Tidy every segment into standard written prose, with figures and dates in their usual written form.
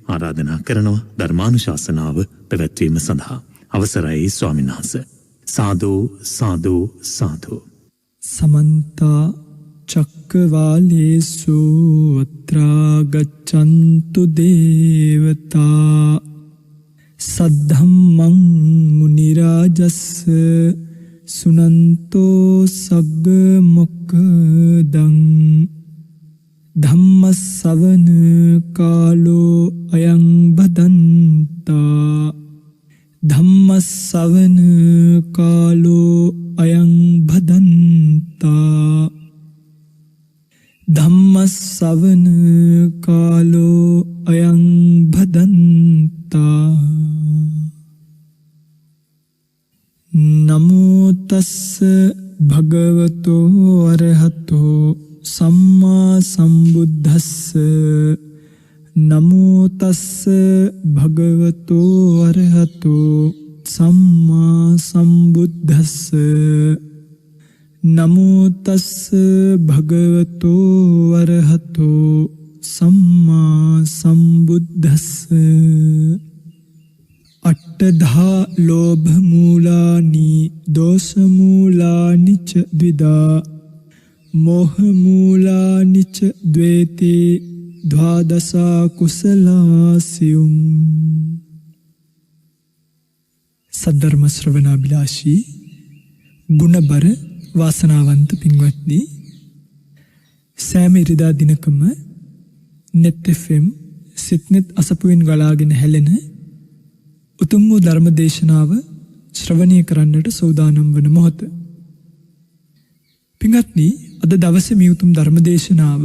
ආරාධනා කරනවා ධර්මානුශාසනාව පැවැත්වීම සඳහා. අවසරයි ස්වාමීන් වහන්සේ. සාදු සාදු සාදු. සමන්ත චක්කවාලේසු අත්‍රා ගච්ඡන්තු දේවතා සද්ධම්මං මුනි රාජස්ස සුනන්තෝ සග්ග මොක්ඛදං ධම්ම ශ්‍රවණ කාලෝ අයං බදන්තා ධම්ම ශ්‍රවණ කාලෝ අයං බදන්තා ධම්ම ශ්‍රවණ කාලෝ අයං බදන්තා. නමෝ තස්ස භගවතෝ අරහතෝ සම්මා සම්බුද්දස්ස. නමෝ තස්ස භගවතෝ අරහතෝ සම්මා සම්බුද්දස්ස. නමෝ තස්ස භගවතෝ අරහතෝ සම්මා සම්බුද්දස්ස. අට්ඨධා ලෝභ මූලානි දෝෂ මූලානි ච ද්විදා මෝහ මූලානි ච ද්වේතේ ද්වාදසා කුසලාසියුම්. සද්ධර්ම ශ්‍රවණාභිලාෂී ගුණබර වාසනාවන්ත පින්වත්නි, සෑම ඉරිදා දිනකම net fm සිත්නෙත් අසපුවෙන් ගලාගෙන හැලෙන උතුම් වූ ධර්ම දේශනාව ශ්‍රවණය කරන්නට සූදානම් වන මොහොත. පින්වත්නි, අද දවසේ මේ උතුම් ධර්ම දේශනාව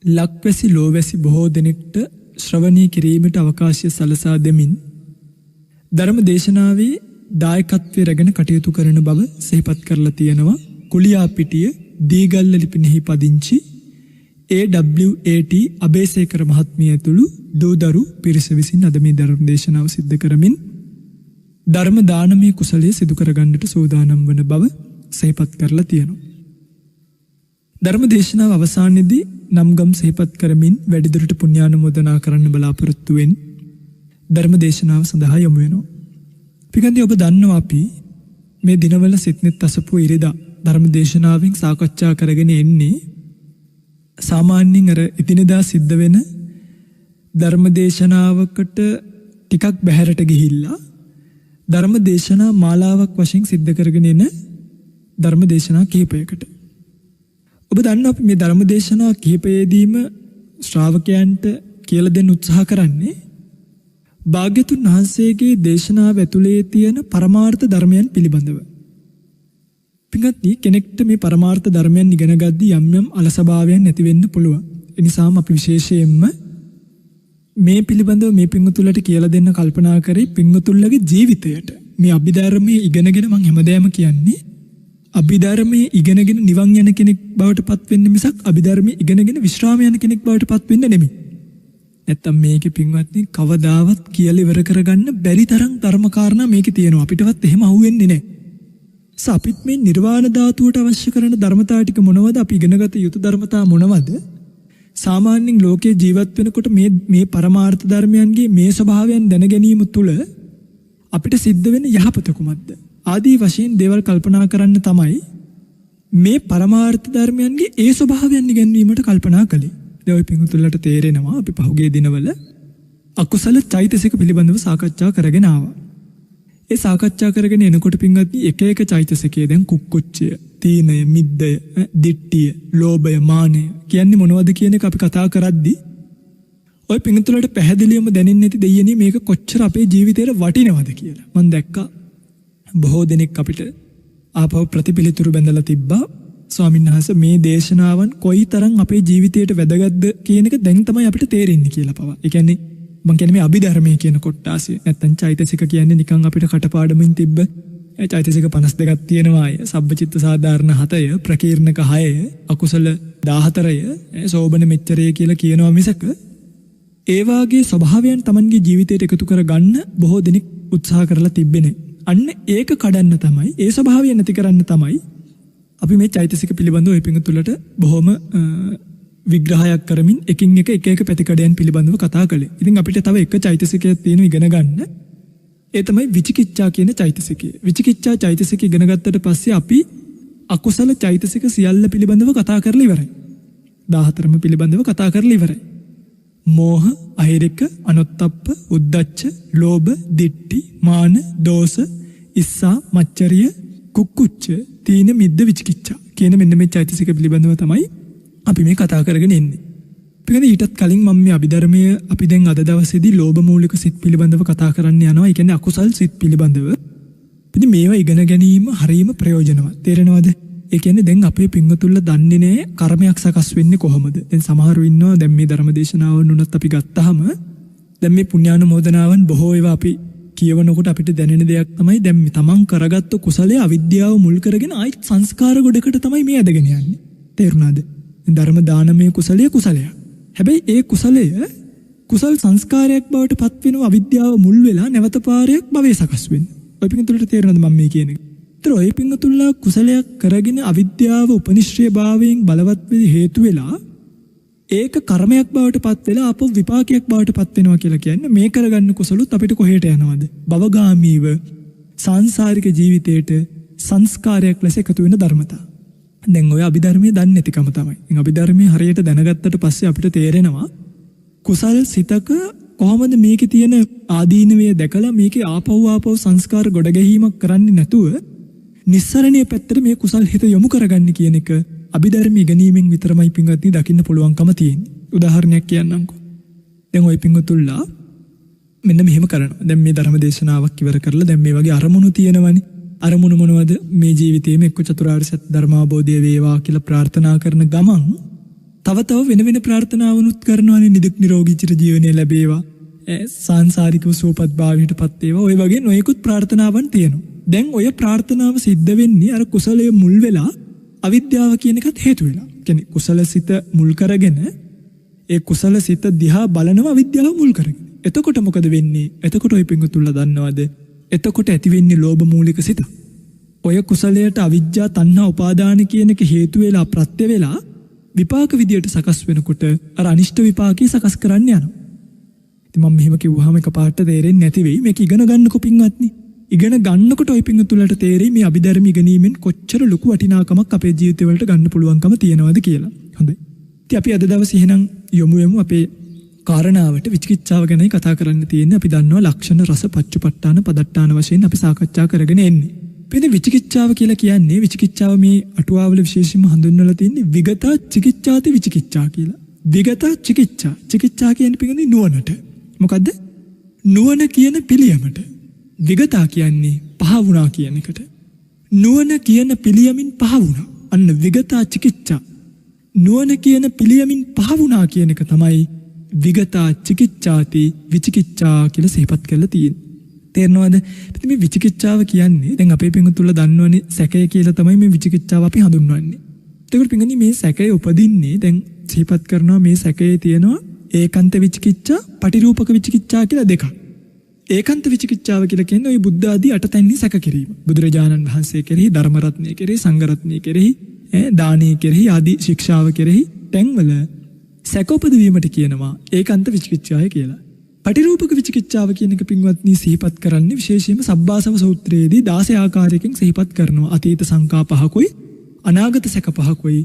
ලක්වැසි ලෝවැසි බොහෝ දෙනෙක්ට ශ්‍රවණය කිරීමට අවකාශය සලසා දෙමින් ධර්ම දේශනාවේ දායකත්වය රැගෙන කටයුතු කරන බව සිහිපත් කරලා තියෙනවා. කුලියාපිටිය දීගල්ල ලිපිනෙහි පදිංචි AWAT අබේසේකර මහත්මිය ඇතුළු දූදරු පිරිස විසින් අද මේ ධර්ම දේශනාව සිද්ධ කරමින් ධර්ම දානමය කුසලයේ සිදු කරගන්නට සූදානම් වන බව සිහිපත් කරලා තියෙනවා. ධර්ම දේශනාව අවසානයේදී නම්ගම් සිහිපත් කරමින් වැඩිදුරට පුණ්‍යානුමෝදනා කරන්න බලාපොරොත්තු වෙන ධර්ම දේශනාව සඳහා යොමු වෙනවා. පිටකන්දී ඔබ දන්නවා අපි මේ දිනවල සිත්නෙත් අසපු ඉරිදා ධර්ම දේශනාවෙන් සාකච්ඡා කරගෙන එන්නේ සාමාන්‍යයෙන් අර ඉදිනදා සිද්ධ වෙන ධර්ම දේශනාවකට ටිකක් බැහැරට ගිහිල්ලා ධර්ම දේශනා මාලාවක් වශයෙන් සිද්ධ කරගෙන එන ධර්ම දේශනා කිහිපයකට. ඔබ දන්නවා අපි මේ ධර්ම දේශනා කිහිපයේදීම ශ්‍රාවකයන්ට කියලා දෙන්න උත්සාහ කරන්නේ භාග්‍යතුන් වහන්සේගේ දේශනාව ඇතුලේ තියෙන පරමාර්ථ ධර්මයන් පිළිබඳව. පින්වත්නි, කෙනෙක්ට මේ පරමාර්ථ ධර්මයන් ඉගෙන ගද්දී යම් යම් අලසභාවයන් නැති වෙන්න පුළුවන්. ඒ නිසාම අපි විශේෂයෙන්ම මේ පිළිබඳව මේ පින්වතුන්ලට කියලා දෙන්න කල්පනා කරේ පින්වතුන්ලගේ ජීවිතයට. මේ අභිධර්මයේ ඉගෙනගෙන මම හැමදාම කියන්නේ අභිධර්මයේ ඉගෙනගෙන නිවන් යන කෙනෙක් බවට පත් වෙන්න මිසක් අභිධර්මයේ ඉගෙනගෙන විශ්‍රාම යන කෙනෙක් බවට පත් වෙන්න නෙමෙයි. නැත්තම් මේකේ පින්වත්නි කවදාවත් කියලා ඉවර කරගන්න බැරි තරම් ධර්මකාරණා මේකේ තියෙනවා. අපිටවත් එහෙම අහුවෙන්නේ නැහැ. අපිත් මේ නිර්වාණ ධාතුවට අවශ්‍ය කරන ධර්මතා ටික මොනවද? අපි ඉගෙනගත යුතු ධර්මතා මොනවද? සාමාන්‍යයෙන් ලෝකේ ජීවත් වෙනකොට මේ පරමාර්ථ ධර්මයන්ගේ මේ ස්වභාවයන් දැන ගැනීම තුළ අපිට සිද්ධ වෙන යහපත කුමක්ද? ආදී වශයෙන් දේවල් කල්පනා කරන්න තමයි මේ පරමාර්ථ ධර්මයන්ගේ ඒ ස්වභාවයන් ඉගෙනීමට කල්පනා කළේ. දැන් ඔය පිටුතුලට තේරෙනවා අපි පහුගිය දිනවල අකුසල චෛතසික පිළිබඳව සාකච්ඡා කරගෙන ආවා. ඒ සාකච්ඡා කරගෙන එනකොට පින්වත්නි එක එක චෛතසිකයේ දැන් කුක්කුච්චය, තීනය, මිද්දය, දිට්ඨිය, ලෝභය, මානය කියන්නේ මොනවද කියන එක අපි කතා කරද්දී ඔය පින්වත්තුලට පැහැදිලිවම දැනෙන්නේ නැති දෙයියනේ මේක කොච්චර අපේ ජීවිතේට වටිනවද කියලා. මම දැක්කා බොහෝ දෙනෙක් අපිට ආපහු ප්‍රතිපිලිතුරු බැඳලා තිබ්බා. ස්වාමීන් වහන්සේ මේ දේශනාවන් කොයිතරම් අපේ ජීවිතයට වැදගත්ද කියන එක දැන් තමයි අපිට තේරෙන්නේ කියලා පවා. ඒ කියන්නේ මම කියන්නේ මේ අභිධර්මයේ කියන කොටාසය නැත්තම් චෛතසික කියන්නේ නිකන් අපිට කටපාඩමින් තිබ්බ චෛතසික 52ක් තියෙනවා අය. සබ්බචිත්ත සාධාරණ 7ය, ප්‍රකීර්ණක 6ය, අකුසල 14ය, සෝබන මෙච්චරය කියලා කියනවා මිසක ඒ වාගේ ස්වභාවයන් Tamanගේ ජීවිතයට එකතු කර ගන්න බොහෝ දෙනෙක් උත්සාහ කරලා තිබෙන්නේ. අන්න ඒක කඩන්න තමයි, ඒ ස්වභාවය නැති කරන්න තමයි අපි මේ චෛතසික පිළිබඳව ඔය පිඟුතුලට බොහොම විග්‍රහයක් කරමින් එකින් එක පැතිකඩයන් පිළිබඳව කතා කළේ. ඉතින් අපිට තව එක චෛතසිකයක් තියෙන ඉගෙන ගන්න. ඒ තමයි විචිකිච්ඡා කියන චෛතසිකය. විචිකිච්ඡා චෛතසිකය ඉගෙන ගත්තට පස්සේ අපි අකුසල චෛතසික සියල්ල පිළිබඳව කතා කරලා ඉවරයි. 14ම පිළිබඳව කතා කරලා ඉවරයි. මෝහ, අහිරික, අනොත්තප්ප, උද්ධච්ච, ලෝභ, දිට්ඨි, මාන, දෝෂ, ඉස්සා, මච්චරිය, කුක්කුච්ච, තීන මිද්ද විචිකිච්ඡා කියන මෙන්න මේ චෛතසික පිළිබඳව තමයි අපි මේ කතා කරගෙන ඉන්නේ. පිළිගන්න ඊටත් කලින් මම මේ අභිධර්මයේ අපි දැන් අද දවසේදී ලෝභ මූලික සිත් පිළිබඳව කතා කරන්න යනවා. ඒ කියන්නේ අකුසල් සිත් පිළිබඳව. ඉතින් මේවා ඉගෙන ගැනීම හරියම ප්‍රයෝජනවත්. තේරෙනවද? ඒ කියන්නේ දැන් අපේ පින්වතුන්ලා දන්නේ නැහැ කර්මයක් සකස් වෙන්නේ කොහොමද. දැන් සමහරු ඉන්නවා දැන් මේ ධර්මදේශනාවන් උනත් අපි ගත්තාම දැන් මේ පුණ්‍යානුමෝදනාවන් බොහෝ ඒවා අපි කියවනකොට අපිට දැනෙන දෙයක් තමයි දැන් තමන් කරගත්තු කුසලයේ අවිද්‍යාව මුල් කරගෙන ආයිත් සංස්කාර ගොඩකට තමයි මේ ඇදගෙන යන්නේ. තේරුණාද? ධර්ම දානමය කුසලයේ කුසලයක්. හැබැයි ඒ කුසලය කුසල් සංස්කාරයක් බවට පත් වෙනවා අවිද්‍යාව මුල් වෙලා නැවත පාරයක් භවයේ සකස් වෙන්නේ. ඔය පින්තුලට තේරෙනවද මම මේ කියන්නේ? ඒතර ඔය පින්තුල්ලා කුසලයක් කරගෙන අවිද්‍යාව උපනිශ්‍රේ භාවයෙන් බලවත් වෙ හේතු වෙලා ඒක කර්මයක් බවට පත් වෙලා අපෝ විපාකයක් බවට පත් වෙනවා කියලා කියන්නේ මේ කරගන්න කුසලොත් අපිට කොහෙට යනවද? භවගාමීව සංසාරික ජීවිතේට සංස්කාරයක් ලෙස එකතු වෙන ධර්මතා. දැන් ඔය අභිධර්මයේ දන්නේ නැතිකම තමයි. ඉතින් අභිධර්මයේ හරියට දැනගත්තට පස්සේ අපිට තේරෙනවා කුසල් සිතක කොහොමද මේකේ තියෙන ආදීනවය දැකලා මේකේ ආපහු සංස්කාර ගොඩ ගැනීමක් කරන්නේ නැතුව නිස්සරණීය පැත්තට මේ කුසල් හිත යොමු කරගන්න කියන එක අභිධර්ම ඉගෙනීමෙන් විතරමයි පින්වත්නි දකින්න පුළුවන්කම තියෙන්නේ. උදාහරණයක් කියන්නම්කෝ. දැන් ওই පින්වතුල්ලා මෙන්න මෙහෙම කරනවා. දැන් මේ ධර්ම දේශනාවක් ඉවර කරලා දැන් මේ වගේ අරමුණු තියෙනවනේ. අරමුණු මොනවද? මේ ජීවිතේම එක්ක චතුරාර්ය සත්‍ය ධර්මාබෝධය වේවා කියලා ප්‍රාර්ථනා කරන ගමන් තව වෙන ප්‍රාර්ථනාවනුත් කරනවානේ. නිදුක් නිරෝගී චිර ජීවනය ලැබේවා, සංසාරිකව සුවපත් භාවයටපත් වේවා. ඔය වගේ නොයෙකුත් ප්‍රාර්ථනාවන් තියෙනවා. දැන් ඔය ප්‍රාර්ථනාව සිද්ධ වෙන්නේ අර කුසලයේ මුල් වෙලා අවිද්‍යාව කියන එකත් හේතු වෙලා. කියන්නේ කුසල සිත මුල් කරගෙන ඒ කුසල සිත දිහා බලනවා අවිද්‍යාව මුල් කරගෙන. එතකොට මොකද වෙන්නේ? එතකොට ඔය පිංගුතුල්ලා දන්නවද? එතකොට ඇති වෙන්නේ ලෝභ මූලික සිත. ඔය කුසලයට අවිජ්ජා තණ්හා උපාදාන කියන එක හේතු වෙලා ප්‍රත්‍ය වෙලා විපාක විදියට සකස් වෙනකොට අර අනිෂ්ට විපාකේ සකස් කරන්න යනවා. ඉතින් මම මෙහෙම කිව්වහම එකපාරට තේරෙන්නේ නැති වෙයි. මේක ඉගෙන ගන්නකො පිංගත්නි. ඉගෙන ගන්නකොට ඔය පිංගුතුලට තේරෙයි මේ අභිධර්ම ඉගෙනීමෙන් කොච්චර ලොකු වටිනාකමක් අපේ ජීවිතවලට ගන්න පුළුවන්කම තියෙනවද කියලා. හොඳයි. ඉතින් අපි අද දවසේ එහෙනම් යමු අපේ කාරණාවට විචිකිච්ඡාව ගැනයි කතා කරන්න තියෙන්නේ. අපි දන්නවා ලක්ෂණ රස පච්චපට්ඨාන පදට්ඨාන වශයෙන් අපි සාකච්ඡා කරගෙන එන්නේ. ඉතින් විචිකිච්ඡාව කියලා කියන්නේ විචිකිච්ඡාව මේ අටුවාවල විශේෂයෙන්ම හඳුන්වලා තියෙන්නේ විගතා චිකිච්ඡාති විචිකිච්ඡා කියලා. විගතා චිකිච්ඡා. චිකිච්ඡා කියන්නේ පිටින් නුවණට. මොකද්ද? නුවණ කියන පිළියමට. විගතා කියන්නේ පහ වුණා කියන එකට. නුවණ කියන පිළියමින් පහ වුණා. අන්න විගතා චිකිච්ඡා. නුවණ කියන පිළියමින් පහ වුණා කියන එක තමයි විගතා චිකිච්ඡාති විචිකිච්ඡා කියලා සිහිපත් කරලා තියෙන්නේ. තේරෙනවද? ඉතින් මේ විචිකිච්ඡාව කියන්නේ දැන් අපේ පිංගුතුල්ලා දන්නවනේ සැකය කියලා තමයි මේ විචිකිච්ඡාව අපි හඳුන්වන්නේ. ඒකට පිංගුනි මේ සැකය උපදින්නේ දැන් සිහිපත් කරනවා මේ සැකයේ තියෙනවා ඒකාන්ත විචිකිච්ඡා, පටිරූපක විචිකිච්ඡා කියලා දෙකක්. ඒකාන්ත විචිකිච්ඡාව කියලා කියන්නේ ওই බුද්ධ ආදී අටතැන්නේ සැක කිරීම. බුදුරජාණන් වහන්සේ කෙරෙහි, ධර්ම රත්නය කෙරෙහි, සංඝ රත්නය කෙරෙහි, දානීය කෙරෙහි ආදී ශික්ෂාව කෙරෙහි තැන්වල සැක උපදවීමට කියනවා ඒකාන්ත විචිකිච්ඡාය කියලා. පටිරූපක විචිකිච්ඡාව කියන එක පින්වත්නි සිහිපත් කරන්නේ විශේෂයෙන්ම සබ්බාසව සූත්‍රයේදී 16 ආකාරයකින් සිහිපත් කරනවා. අතීත සංකා පහකුයි, අනාගත සැක පහකුයි,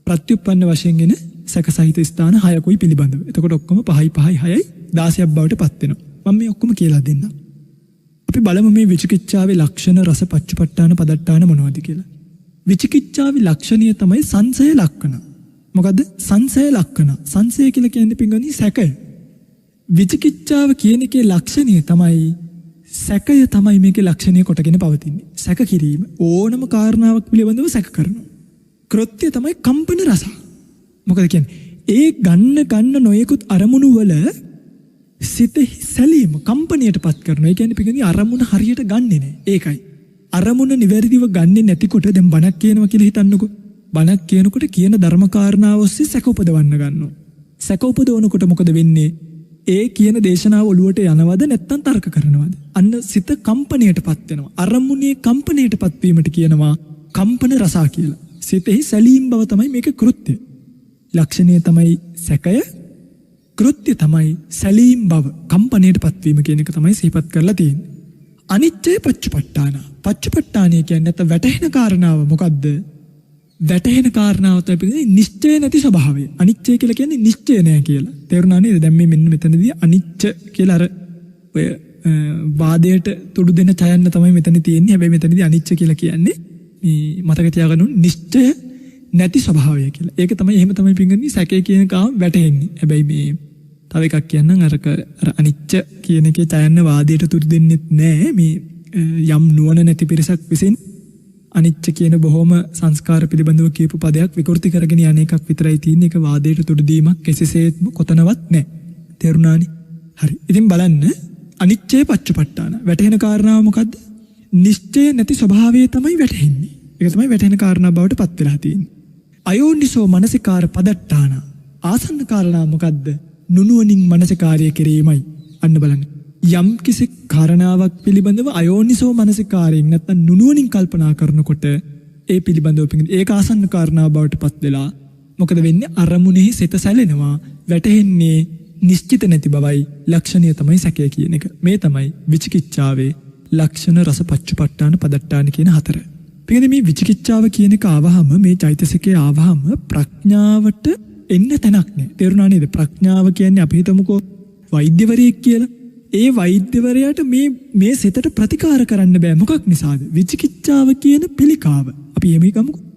ප්‍රත්‍යুৎপন্ন වශයෙන් එන සැක සහිත ස්ථාන 6කුයි පිළිබඳව. එතකොට ඔක්කොම 5යි 6යි 16ක් බවට පත් වෙනවා. මම මේ ඔක්කොම කියලා දෙන්නම්. අපි බලමු මේ විචිකිච්ඡාවේ ලක්ෂණ රස පච්චපට්ඨාන පදට්ඨාන මොනවද කියලා. විචිකිච්ඡාවේ ලක්ෂණය තමයි සංසය ලක්ෂණ. මොකද්ද? සංසය ලක්ෂණ. සංසය කියලා කියන්නේ පින්වත්නි සැකය. විචිකිච්ඡාව කියන එකේ ලක්ෂණය තමයි සැකය තමයි මේකේ ලක්ෂණය කොටගෙන පවතින්නේ. සැක කිරීම. ඕනම කාරණාවක් පිළිබඳව සැක කරනවා. කෘත්‍ය තමයි කම්පන රස. මොකද කියන්නේ? ඒ ගන්න නොයෙකුත් අරමුණු වල සිතෙහි සැලීම කම්පණයටපත් කරනවා. ඒ කියන්නේ පිටින් අරමුණ හරියට ගන්නෙ නෑ. ඒකයි. අරමුණ නිවැරදිව ගන්නෙ නැතිකොට දැන් බණක් කියනවා කියලා හිතන්නකෝ. බණක් කියනකොට කියන ධර්ම කාරණාව ඔස්සේ සැක උපදවන්න ගන්නවා. සැක උපදවනකොට මොකද වෙන්නේ? ඒ කියන දේශනාව ඔළුවට යනවද නැත්නම් තර්ක කරනවද? අන්න සිත කම්පණයටපත් වෙනවා. අරමුණේ කම්පණයටපත් වීමට කියනවා කම්පන රසා කියලා. සිතෙහි සැලීම් බව තමයි මේක කෘත්‍ය. ලක්ෂණය තමයි සැකය, කෘත්‍ය තමයි සැලීම් බව, කම්පණයට පත්වීම කියන එක තමයි සිහිපත් කරලා තියෙන්නේ. අනිච්චය පච්චපට්ඨාන. පච්චපට්ඨානය කියන්නේ නැත්නම් වැටහෙන කාරණාව මොකද්ද? වැටහෙන කාරණාව තමයි නිශ්චය නැති ස්වභාවය. අනිච්චය කියලා කියන්නේ නිශ්චය නැහැ කියලා. තේරුණා නේද? දැන් මේ මෙන්න මෙතනදී අනිච්ච කියලා අර ඔය වාදයට තුඩු දෙන ඡයන්න තමයි මෙතන තියෙන්නේ. හැබැයි මෙතනදී අනිච්ච කියලා කියන්නේ මේ මතක තියාගන්න ඕනේ නිශ්චය නැති ස්වභාවය කියලා. ඒක තමයි එහෙම තමයි පින්ගන්නේ සැකේ කියන කාම වැටෙන්නේ. හැබැයි මේ තව එකක් කියන්නම් අර අනිච්ච කියන එකේ ඡයන්න වාදයට තුඩු දෙන්නෙත් නැහැ. මේ යම් නුවණ නැති පිරිසක් විසින් අනිච්ච කියන බොහොම සංස්කාර පිළිබඳව කියපු පදයක් විකෘති කරගෙන යන එකක් විතරයි තියෙන්නේ. ඒක වාදයට තුඩු දීමක් කිසිසේත්ම කොතනවත් නැහැ. තේරුණානේ? හරි. ඉතින් බලන්න අනිච්චේ පච්චපට්ඨාන. වැටෙන කාරණාව මොකද්ද? නිශ්චය නැති ස්වභාවය තමයි වැටෙන්නේ. ඒක තමයි වැටෙන කාරණා බවට පත් වෙලා තියෙන්නේ. අයෝනිසෝ මනසිකාර පදට්ඨාන. ආසන්න කාරණා මොකද්ද? නුනුවණින් මනසිකාරය කිරීමයි. අන්න බලන්න. යම් කිසි කාරණාවක් පිළිබඳව අයෝනිසෝ මනසිකාරයෙන් නැත්නම් නුනුවණින් කල්පනා කරනකොට ඒ පිළිබඳව ඒක ආසන්න කාරණා බවට පත් වෙලා මොකද වෙන්නේ? අරමුණෙහි සිත සැලෙනවා. වැටෙන්නේ නිශ්චිත නැති බවයි. ලක්ෂණය තමයි සැකය කියන එක. මේ තමයි විචිකිච්ඡාවේ ලක්ෂණ රස පච්චපට්ඨාන පදට්ඨාන කියන හතර. පිටින් මේ විචිකිච්ඡාව කියන එක ආවහම මේ චෛතසිකේ ආවහම ප්‍රඥාවට එන්න තැනක් නෑ. තේරුණා නේද? ප්‍රඥාව කියන්නේ අපි හිතමුකෝ වෛද්‍යවරයෙක් කියලා. ඒ වෛද්‍යවරයාට මේ සිතට ප්‍රතිකාර කරන්න බෑ. මොකක් නිසාද? විචිකිච්ඡාව කියන පිළිකාව. අපි එමෙ ගමුකෝ.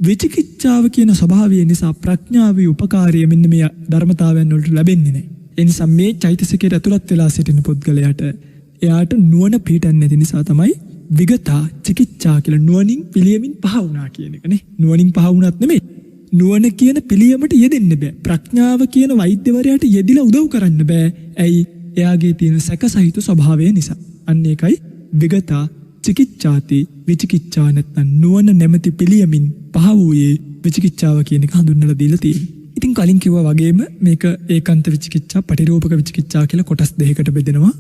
විචිකිච්ඡාව කියන ස්වභාවය නිසා ප්‍රඥාවේ උපකාරය මෙන්න මේ ධර්මතාවයන් වලට ලැබෙන්නේ නැහැ. ඒ නිසා මේ චෛතසිකයට ඇතුළත් වෙලා සිටින පුද්ගලයාට එයාට නුවණ පිහිටන්නේ නැති නිසා තමයි විගතා චිකිච්ඡා කියලා නුවණින් පිළියමින් පහ වුණා කියන එක නේ. නුවණින් පහ වුණත් නෙමෙයි. නුවණ කියන පිළියමට යෙදෙන්න බෑ. ප්‍රඥාව කියන වෛද්‍යවරයාට යෙදිලා උදව් කරන්න බෑ. ඇයි? එයාගේ තියෙන සැකසහිත ස්වභාවය නිසා. අන්න ඒකයි විගතා චිකිච්ඡාති විචිකිච්ඡා නැත්නම් නුවණ නැමැති පිළියමින් පහ වූයේ විචිකිච්ඡාව කියන එක හඳුන්වලා දීලා තියෙනවා. ඉතින් කලින් කිව්වා වගේම මේක ඒකාන්ත විචිකිච්ඡා, පටිරූපක විචිකිච්ඡා කියලා කොටස් දෙකකට බෙදෙනවා.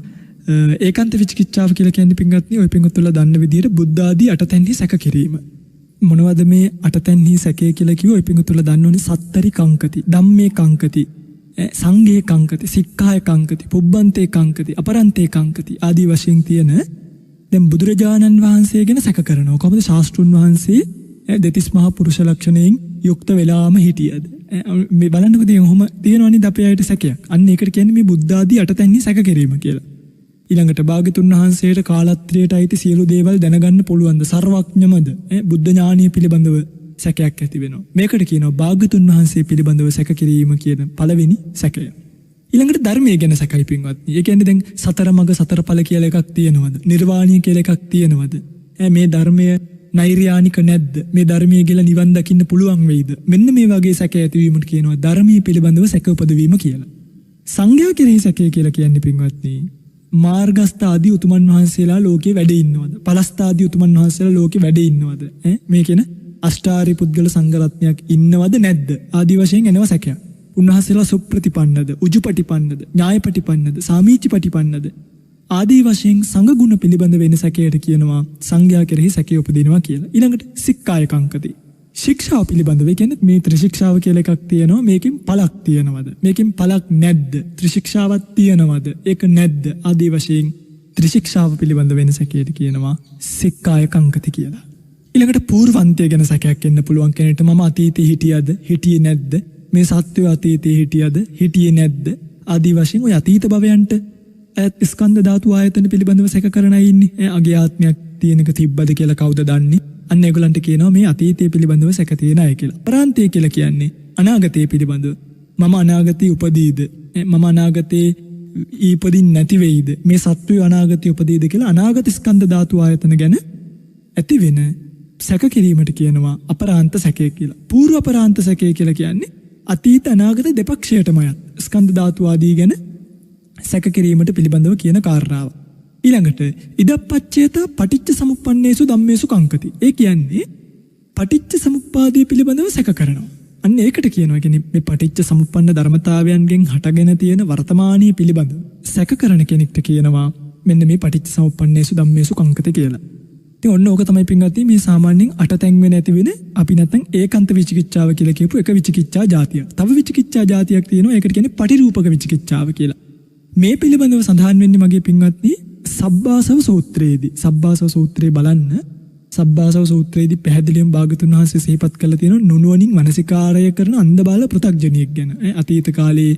ඒකාන්ත විචිකිච්ඡාව කියලා කියන්නේ පින්වත්නි ඔය පින්වත්තුලා දන්න විදිහට බුද්ධ ආදී අටතැන්හි සැක කිරීම. මොනවද මේ අටතැන්හි සැකය කියලා කිව්ව ඔය පින්වත්තුලා දන්න ඕනේ සත්තරි කංකති, ධම්මේ කංකති, සංඝේ කංකති, සික්ඛාය කංකති, පුබ්බන්තේ කංකති, අපරන්තේ කංකති ආදී වශයෙන් තියෙන දැන් බුදුරජාණන් වහන්සේ ගැන සැක කරනවා. කොහොමද ශාස්ත්‍රුන් වහන්සේ දෙතිස් මහා පුරුෂ ලක්ෂණයෙන් යුක්ත වෙලාම හිටියද? මේ බලන්නකෝ දැන් ඔහොම තියෙනවනේ අපේ අයට සැකයක්. අන්න ඒකට කියන්නේ මේ බුද්ධ ආදී අටතැන්හි සැක කිරීම කියලා. ඊළඟට භාග්‍යතුන් වහන්සේට කාලත්‍රයට අයිති සියලු දේවල් දැනගන්න පුළුවන්ද? සර්වඥමද? බුද්ධ ඥානීය පිළිබඳව සැකයක් ඇති වෙනවා. මේකට කියනවා භාග්‍යතුන් වහන්සේ පිළිබඳව සැක කිරීම කියන පළවෙනි සැකය. ඊළඟට ධර්මයේ ගැන සැකයි පින්වත්නි. ඒ කියන්නේ දැන් සතර මඟ සතර ඵල කියලා එකක් තියෙනවද? නිර්වාණීය කියලා එකක් තියෙනවද? මේ ධර්මය නෛර්යානික නැද්ද? මේ ධර්මයේ කියලා නිවන් දකින්න පුළුවන් වෙයිද? මෙන්න මේ වගේ සැක ඇතිවීමට කියනවා ධර්මයේ පිළිබඳව සැක උපදවීම කියලා. සංඝයා කෙරෙහි සැකය කියලා කියන්නේ පින්වත්නි මාර්ගස්ථ ආදී උතුමන් වහන්සේලා ලෝකේ වැඩ ඉන්නවද? පලස්ථ ආදී උතුමන් වහන්සේලා ලෝකේ වැඩ ඉන්නවද? මේ කියන අෂ්ටාරි පුද්ගල සංඝ රත්නයක් ඉන්නවද නැද්ද? ආදී වශයෙන් එනවා සැකයක්. උන්වහන්සේලා සුප්‍රතිපන්නද, උජුපටිපන්නද, ඥායපටිපන්නද, සාමීචිපටිපන්නද ආදී වශයෙන් සංඝ ගුණ පිළිබඳ වෙන සැකයට කියනවා සංඝයා කෙරෙහි සැකය උපදිනවා කියලා. ඊළඟට සික්ඛාය කංකති. ශික්ෂාව පිළිබඳව කියන්නේ මේ ත්‍රිශික්ෂාව කියලා එකක් තියෙනවා. මේකෙන් පළක් තියෙනවද? මේකෙන් පළක් නැද්ද? ත්‍රිශික්ෂාවක් තියෙනවද? ඒක නැද්ද? ආදී වශයෙන් ත්‍රිශික්ෂාව පිළිබඳ වෙන සැකයට කියනවා සික්ඛාය කංකති කියලා. ඊළඟට పూర్වන්තය ගැන සැකයක් එන්න පුළුවන් කෙනෙක්ට මම අතීතේ හිටියද? හිටියේ නැද්ද? මේ සත්වය අතීතේ හිටියද? හිටියේ නැද්ද? ආදී වශයෙන් ඔය අතීත භවයන්ට ස්කන්ධ ධාතු ආයතන පිළිබඳව සැක කරන අය ඉන්නේ. අගේ ආත්මයක් තියෙනක තිබ්බද කියලා කවුද දන්නේ? අන්න ඒගොල්ලන්ට කියනවා මේ අතීතයේ පිළිබඳව සැක තියෙන අය කියලා. පරාන්තය කියලා කියන්නේ අනාගතයේ පිළිබඳව. මම අනාගතේ උපදීද? මම අනාගතේ ඉපදින් නැති වෙයිද? මේ සත්වය අනාගතේ උපදීද කියලා අනාගත ස්කන්ධ ධාතු ආයතන ගැන ඇති වෙන සැක කිරීමට කියනවා අපරාන්ත සැකය කියලා. పూర్ව අපරාන්ත සැකය කියලා කියන්නේ අතීත අනාගත දෙපක්ෂයටම යත් ස්කන්ධ ධාතු ආදී ගැන සැක කිරීමට පිළිබඳව කියන කාරණාව. ඊළඟට ඉදප්පච්චේත පටිච්ච සමුප්පන්නේසු ධම්මේසු කංකති. ඒ කියන්නේ පටිච්ච සමුප්පාදයේ පිළිබඳව සැක කරනවා. අන්න ඒකට කියනවා කියන්නේ මේ පටිච්ච සමුප්පන්න ධර්මතාවයන්ගෙන් හටගෙන තියෙන වර්තමානීය පිළිබඳව සැක කරන කෙනෙක්ට කියනවා මෙන්න මේ පටිච්ච සමුප්පන්නේසු ධම්මේසු කංකති කියලා. ඉතින් ඔන්න ඕක තමයි පින්වත්නි මේ සාමාන්‍යයෙන් අටතැන් වෙන ඇති වෙන අපි නැත්නම් ඒකාන්ත විචිකිච්ඡාව කියලා කියපු එක විචිකිච්ඡා જાතියක්. තව විචිකිච්ඡා જાතියක් තියෙනවා. ඒකට කියන්නේ පටිරූපක විචිකිච්ඡාව කියලා. මේ පිළිබඳව සඳහන් වෙන්නේ මගේ පින්වත්නි සබ්බාසව සූත්‍රයේදී. සබ්බාසව සූත්‍රය බලන්න. සබ්බාසව සූත්‍රයේදී පැහැදිලිවම භාගතුන් වහන්සේ සිහිපත් කළා තියෙනවා නුනුවණින් මනසිකාරය කරන අන්ධබාල පෘථග්ජනියෙක් ගැන. අතීත කාලේ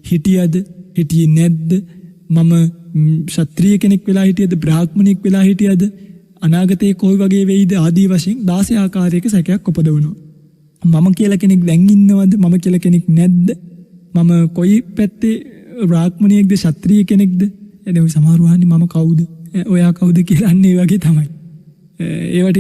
හිටියද හිටියේ නැද්ද? මම ක්ෂත්‍රීය කෙනෙක් වෙලා හිටියද බ්‍රාහ්මණෙක් වෙලා හිටියද? අනාගතයේ කොයි වගේ වෙයිද ආදී වශයෙන් 16 ආකාරයක සැකයක් උපදවනවා. මම කියලා කෙනෙක් දැන් ඉන්නවද? මම කියලා කෙනෙක් නැද්ද? මම කොයි පැත්තේ බ්‍රාහ්මණයෙක්ද ක්ෂත්‍රීය කෙනෙක්ද? එතකොට සමහර වහන්නේ මම කවුද? ඔයා කවුද කියලා අන්න ඒ වගේ තමයි.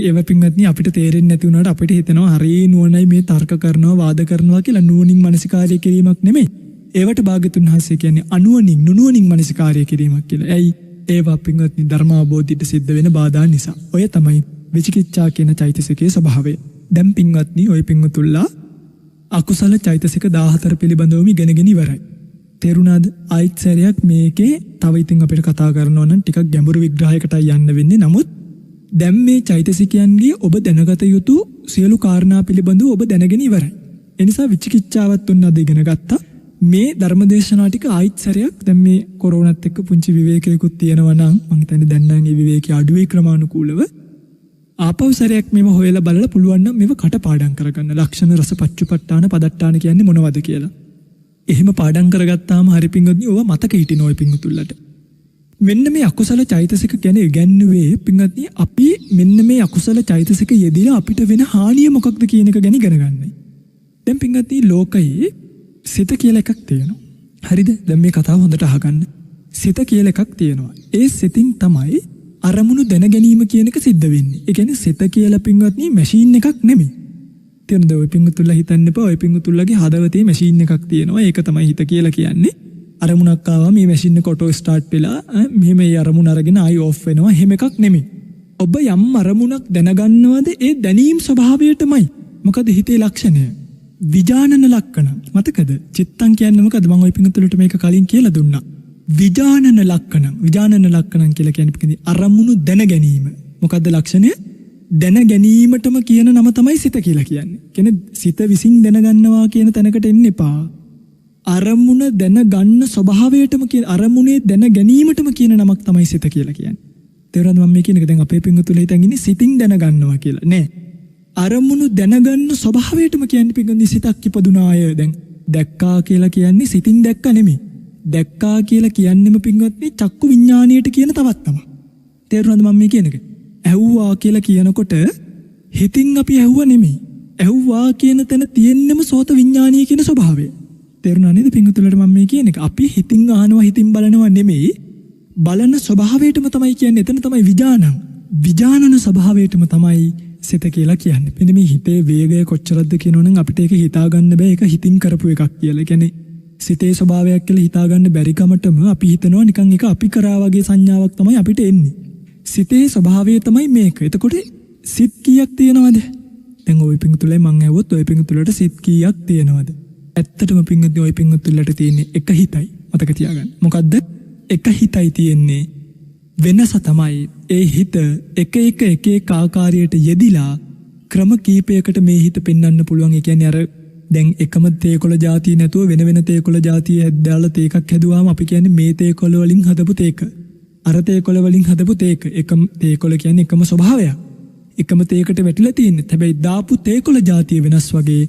ඒව පින්වත්නි අපිට තේරෙන්නේ නැති වුණාට අපිට හිතෙනවා හරි නුවණයි මේ තර්ක කරනවා වාද කරනවා කියලා. නුවණින් මනසිකාරය කිරීමක් නෙමෙයි. ඒවට භාග්‍යතුන් වහන්සේ කියන්නේ අනුවණින් නුනුවණින් මනසිකාරය කිරීමක් කියලා. ඇයි? ඒවා පින්වත්නි ධර්ම අවබෝධයට සිද්ධ වෙන බාධා නිසා. ඔය තමයි විචිකිච්ඡා කියන චෛතසිකයේ ස්වභාවය. දැන් පින්වත්නි ඔය පින්වතුල්ලා අකුසල චෛතසික 14 පිළිබඳවම ඉගෙනගෙන ඉවරයි. තේරුණාද? ආයිත් සැරයක් මේකේ තව ඉතින් අපිට කතා කරනවා නම් ටිකක් ගැඹුරු විග්‍රහයකටයි යන්න වෙන්නේ. නමුත් දැන් මේ චෛතසිකයන්ගේ ඔබ දැනගත යුතු සියලු කාරණා පිළිබඳව ඔබ දැනගෙන ඉවරයි. ඒ නිසා විචිකිච්ඡාවත් ඔන්න අද ඉගෙන ගත්තා. මේ ධර්මදේශනා ටික ආයිත් සැරයක් දැන් මේ කොරෝනාත් එක්ක පුංචි විවේකයකුත් තියෙනවා නම් මම හිතන්නේ දැන් නම් මේ විවේකී අඩුවේ ක්‍රමානුකූලව ආපහු සැරයක් මේව හොයලා බලලා පුළුවන් නම් මේව කටපාඩම් කරගන්න. ලක්ෂණ රස පච්චුපට්ඨාන පදට්ඨාන කියන්නේ මොනවද කියලා. එහෙම පාඩම් කරගත්තාම හරි පිංගුත්නි ඕවා මතක හිටින ඔය පිංගුතුල්ලට. මෙන්න මේ අකුසල චෛතසික ගැන ඉගැන්නුවේ පිංගුත්නි අපි මෙන්න මේ අකුසල චෛතසික යෙදিলা අපිට වෙන හානිය මොකක්ද කියන එක ගැන ඉගෙන ගන්නයි. දැන් පිංගුත්නි ලෝකයේ සිත කියලා එකක් තියෙනවා. හරිද? දැන් මේ කතාව හොඳට අහගන්න. සිත කියලා එකක් තියෙනවා. ඒ සිතින් තමයි අරමුණු දැන ගැනීම කියන එක සිද්ධ වෙන්නේ. ඒ කියන්නේ සිත කියලා පින්වත්නි මැෂින් එකක් නෙමෙයි. තේරුණාද? ඔය පින්වතුල්ලා හිතන්න එපා. ඔය පින්වතුල්ලාගේ හදවතේ මැෂින් එකක් තියෙනවා. ඒක තමයි හිත කියලා කියන්නේ. අරමුණක් ආවා මේ මැෂින් එක ඔටෝ ස්ටාර්ට් වෙලා මෙහෙම ඒ අරමුණ අරගෙන ආයි ඔෆ් වෙනවා. එහෙම එකක් නෙමෙයි. ඔබ යම් අරමුණක් දැනගන්නවද ඒ දැනීම් ස්වභාවයටමයි. මොකද හිතේ ලක්ෂණය විජානන ලක්ෂණ. මතකද? චිත්තං කියන්නේ මොකද? මම ඔය පින්වතුල්ලට මේක කලින් කියලා දුන්නා. විජානන ලක්ෂණ. විජානන ලක්ෂණ කියලා කියන්නේ අරමුණු දැන ගැනීම. මොකද්ද ලක්ෂණය? දැන ගැනීමටම කියන නම තමයි සිත කියලා කියන්නේ. කියන්නේ සිත විසින් දැනගන්නවා කියන තැනකට එන්න එපා. අරමුණ දැනගන්න ස්වභාවයටම කියන අරමුණේ දැන ගැනීමටම කියන නමක් තමයි සිත කියලා කියන්නේ. තේරුණාද මම මේ කියන එක? දැන් අපේ පින්වතුල්ලා හිතන් ඉන්නේ සිතින් දැනගන්නවා කියලා. නෑ. අරමුණු දැනගන්න ස්වභාවයටම කියන්නේ පින්වතුනි සිතක් ඉපදුනාය. දැන් දැක්කා කියලා කියන්නේ සිතින් දැක්ක නෙමෙයි. දැක්කා කියලා කියන්නෙම පින්වත්නි චක්කු විඥාණයට කියන තවත් තමයි. තේරුණාද මම මේ කියන එක? ඇහුවා කියලා කියනකොට හිතින් අපි ඇහුවා නෙමෙයි. ඇහුවා කියන තැන තියෙන්නෙම සෝත විඥාණීය කියන ස්වභාවය. තේරුණා නේද පින්වතුන්ලට මම මේ කියන එක? අපි හිතින් අහනවා හිතින් බලනවා නෙමෙයි. බලන ස්වභාවයටම තමයි කියන්නේ. එතන තමයි විඥානං. විඥානන ස්වභාවයටම තමයි සිත කියලා කියන්නේ. මෙන්න මේ හිතේ වේගය කොච්චරද කියනවනම් අපිට ඒක හිතා ගන්න බෑ. ඒක හිතින් කරපු එකක් කියලා. ඒ කියන්නේ සිතේ ස්වභාවයක් කියලා හිතා ගන්න බැරි කමටම අපි හිතනවා නිකන් එක අපි කරා වගේ සංඥාවක් තමයි අපිට එන්නේ. සිතේ ස්වභාවය තමයි මේක. එතකොට සිත් කීයක් තියෙනවද? දැන් ওই පිංගුතුලේ මං ඇහුවොත් ওই පිංගුතුලට සිත් කීයක් තියෙනවද? ඇත්තටම පිංගුතුලේ ওই පිංගුතුලට තියෙන්නේ එක හිතයි. මතක තියාගන්න. මොකද්ද? එක හිතයි තියෙන්නේ. වෙනස තමයි ඒ හිත එක ආකාරයට යෙදිලා ක්‍රම කීපයකට මේ හිත පෙන්වන්න පුළුවන්. ඒ කියන්නේ අර දැන් එකම තේකොළ જાතිය නැතුව වෙන වෙන තේකොළ જાතිය හැදලා තේකක් හැදුවාම අපි කියන්නේ මේ තේකොළ වලින් හදපු තේක. අර තේකොළ වලින් හදපු තේක. එකම තේකොළ කියන්නේ එකම ස්වභාවයක්. එකම තේකට වැටිලා තියෙන්නේ. හැබැයි දාපු තේකොළ જાතිය වෙනස් වගේ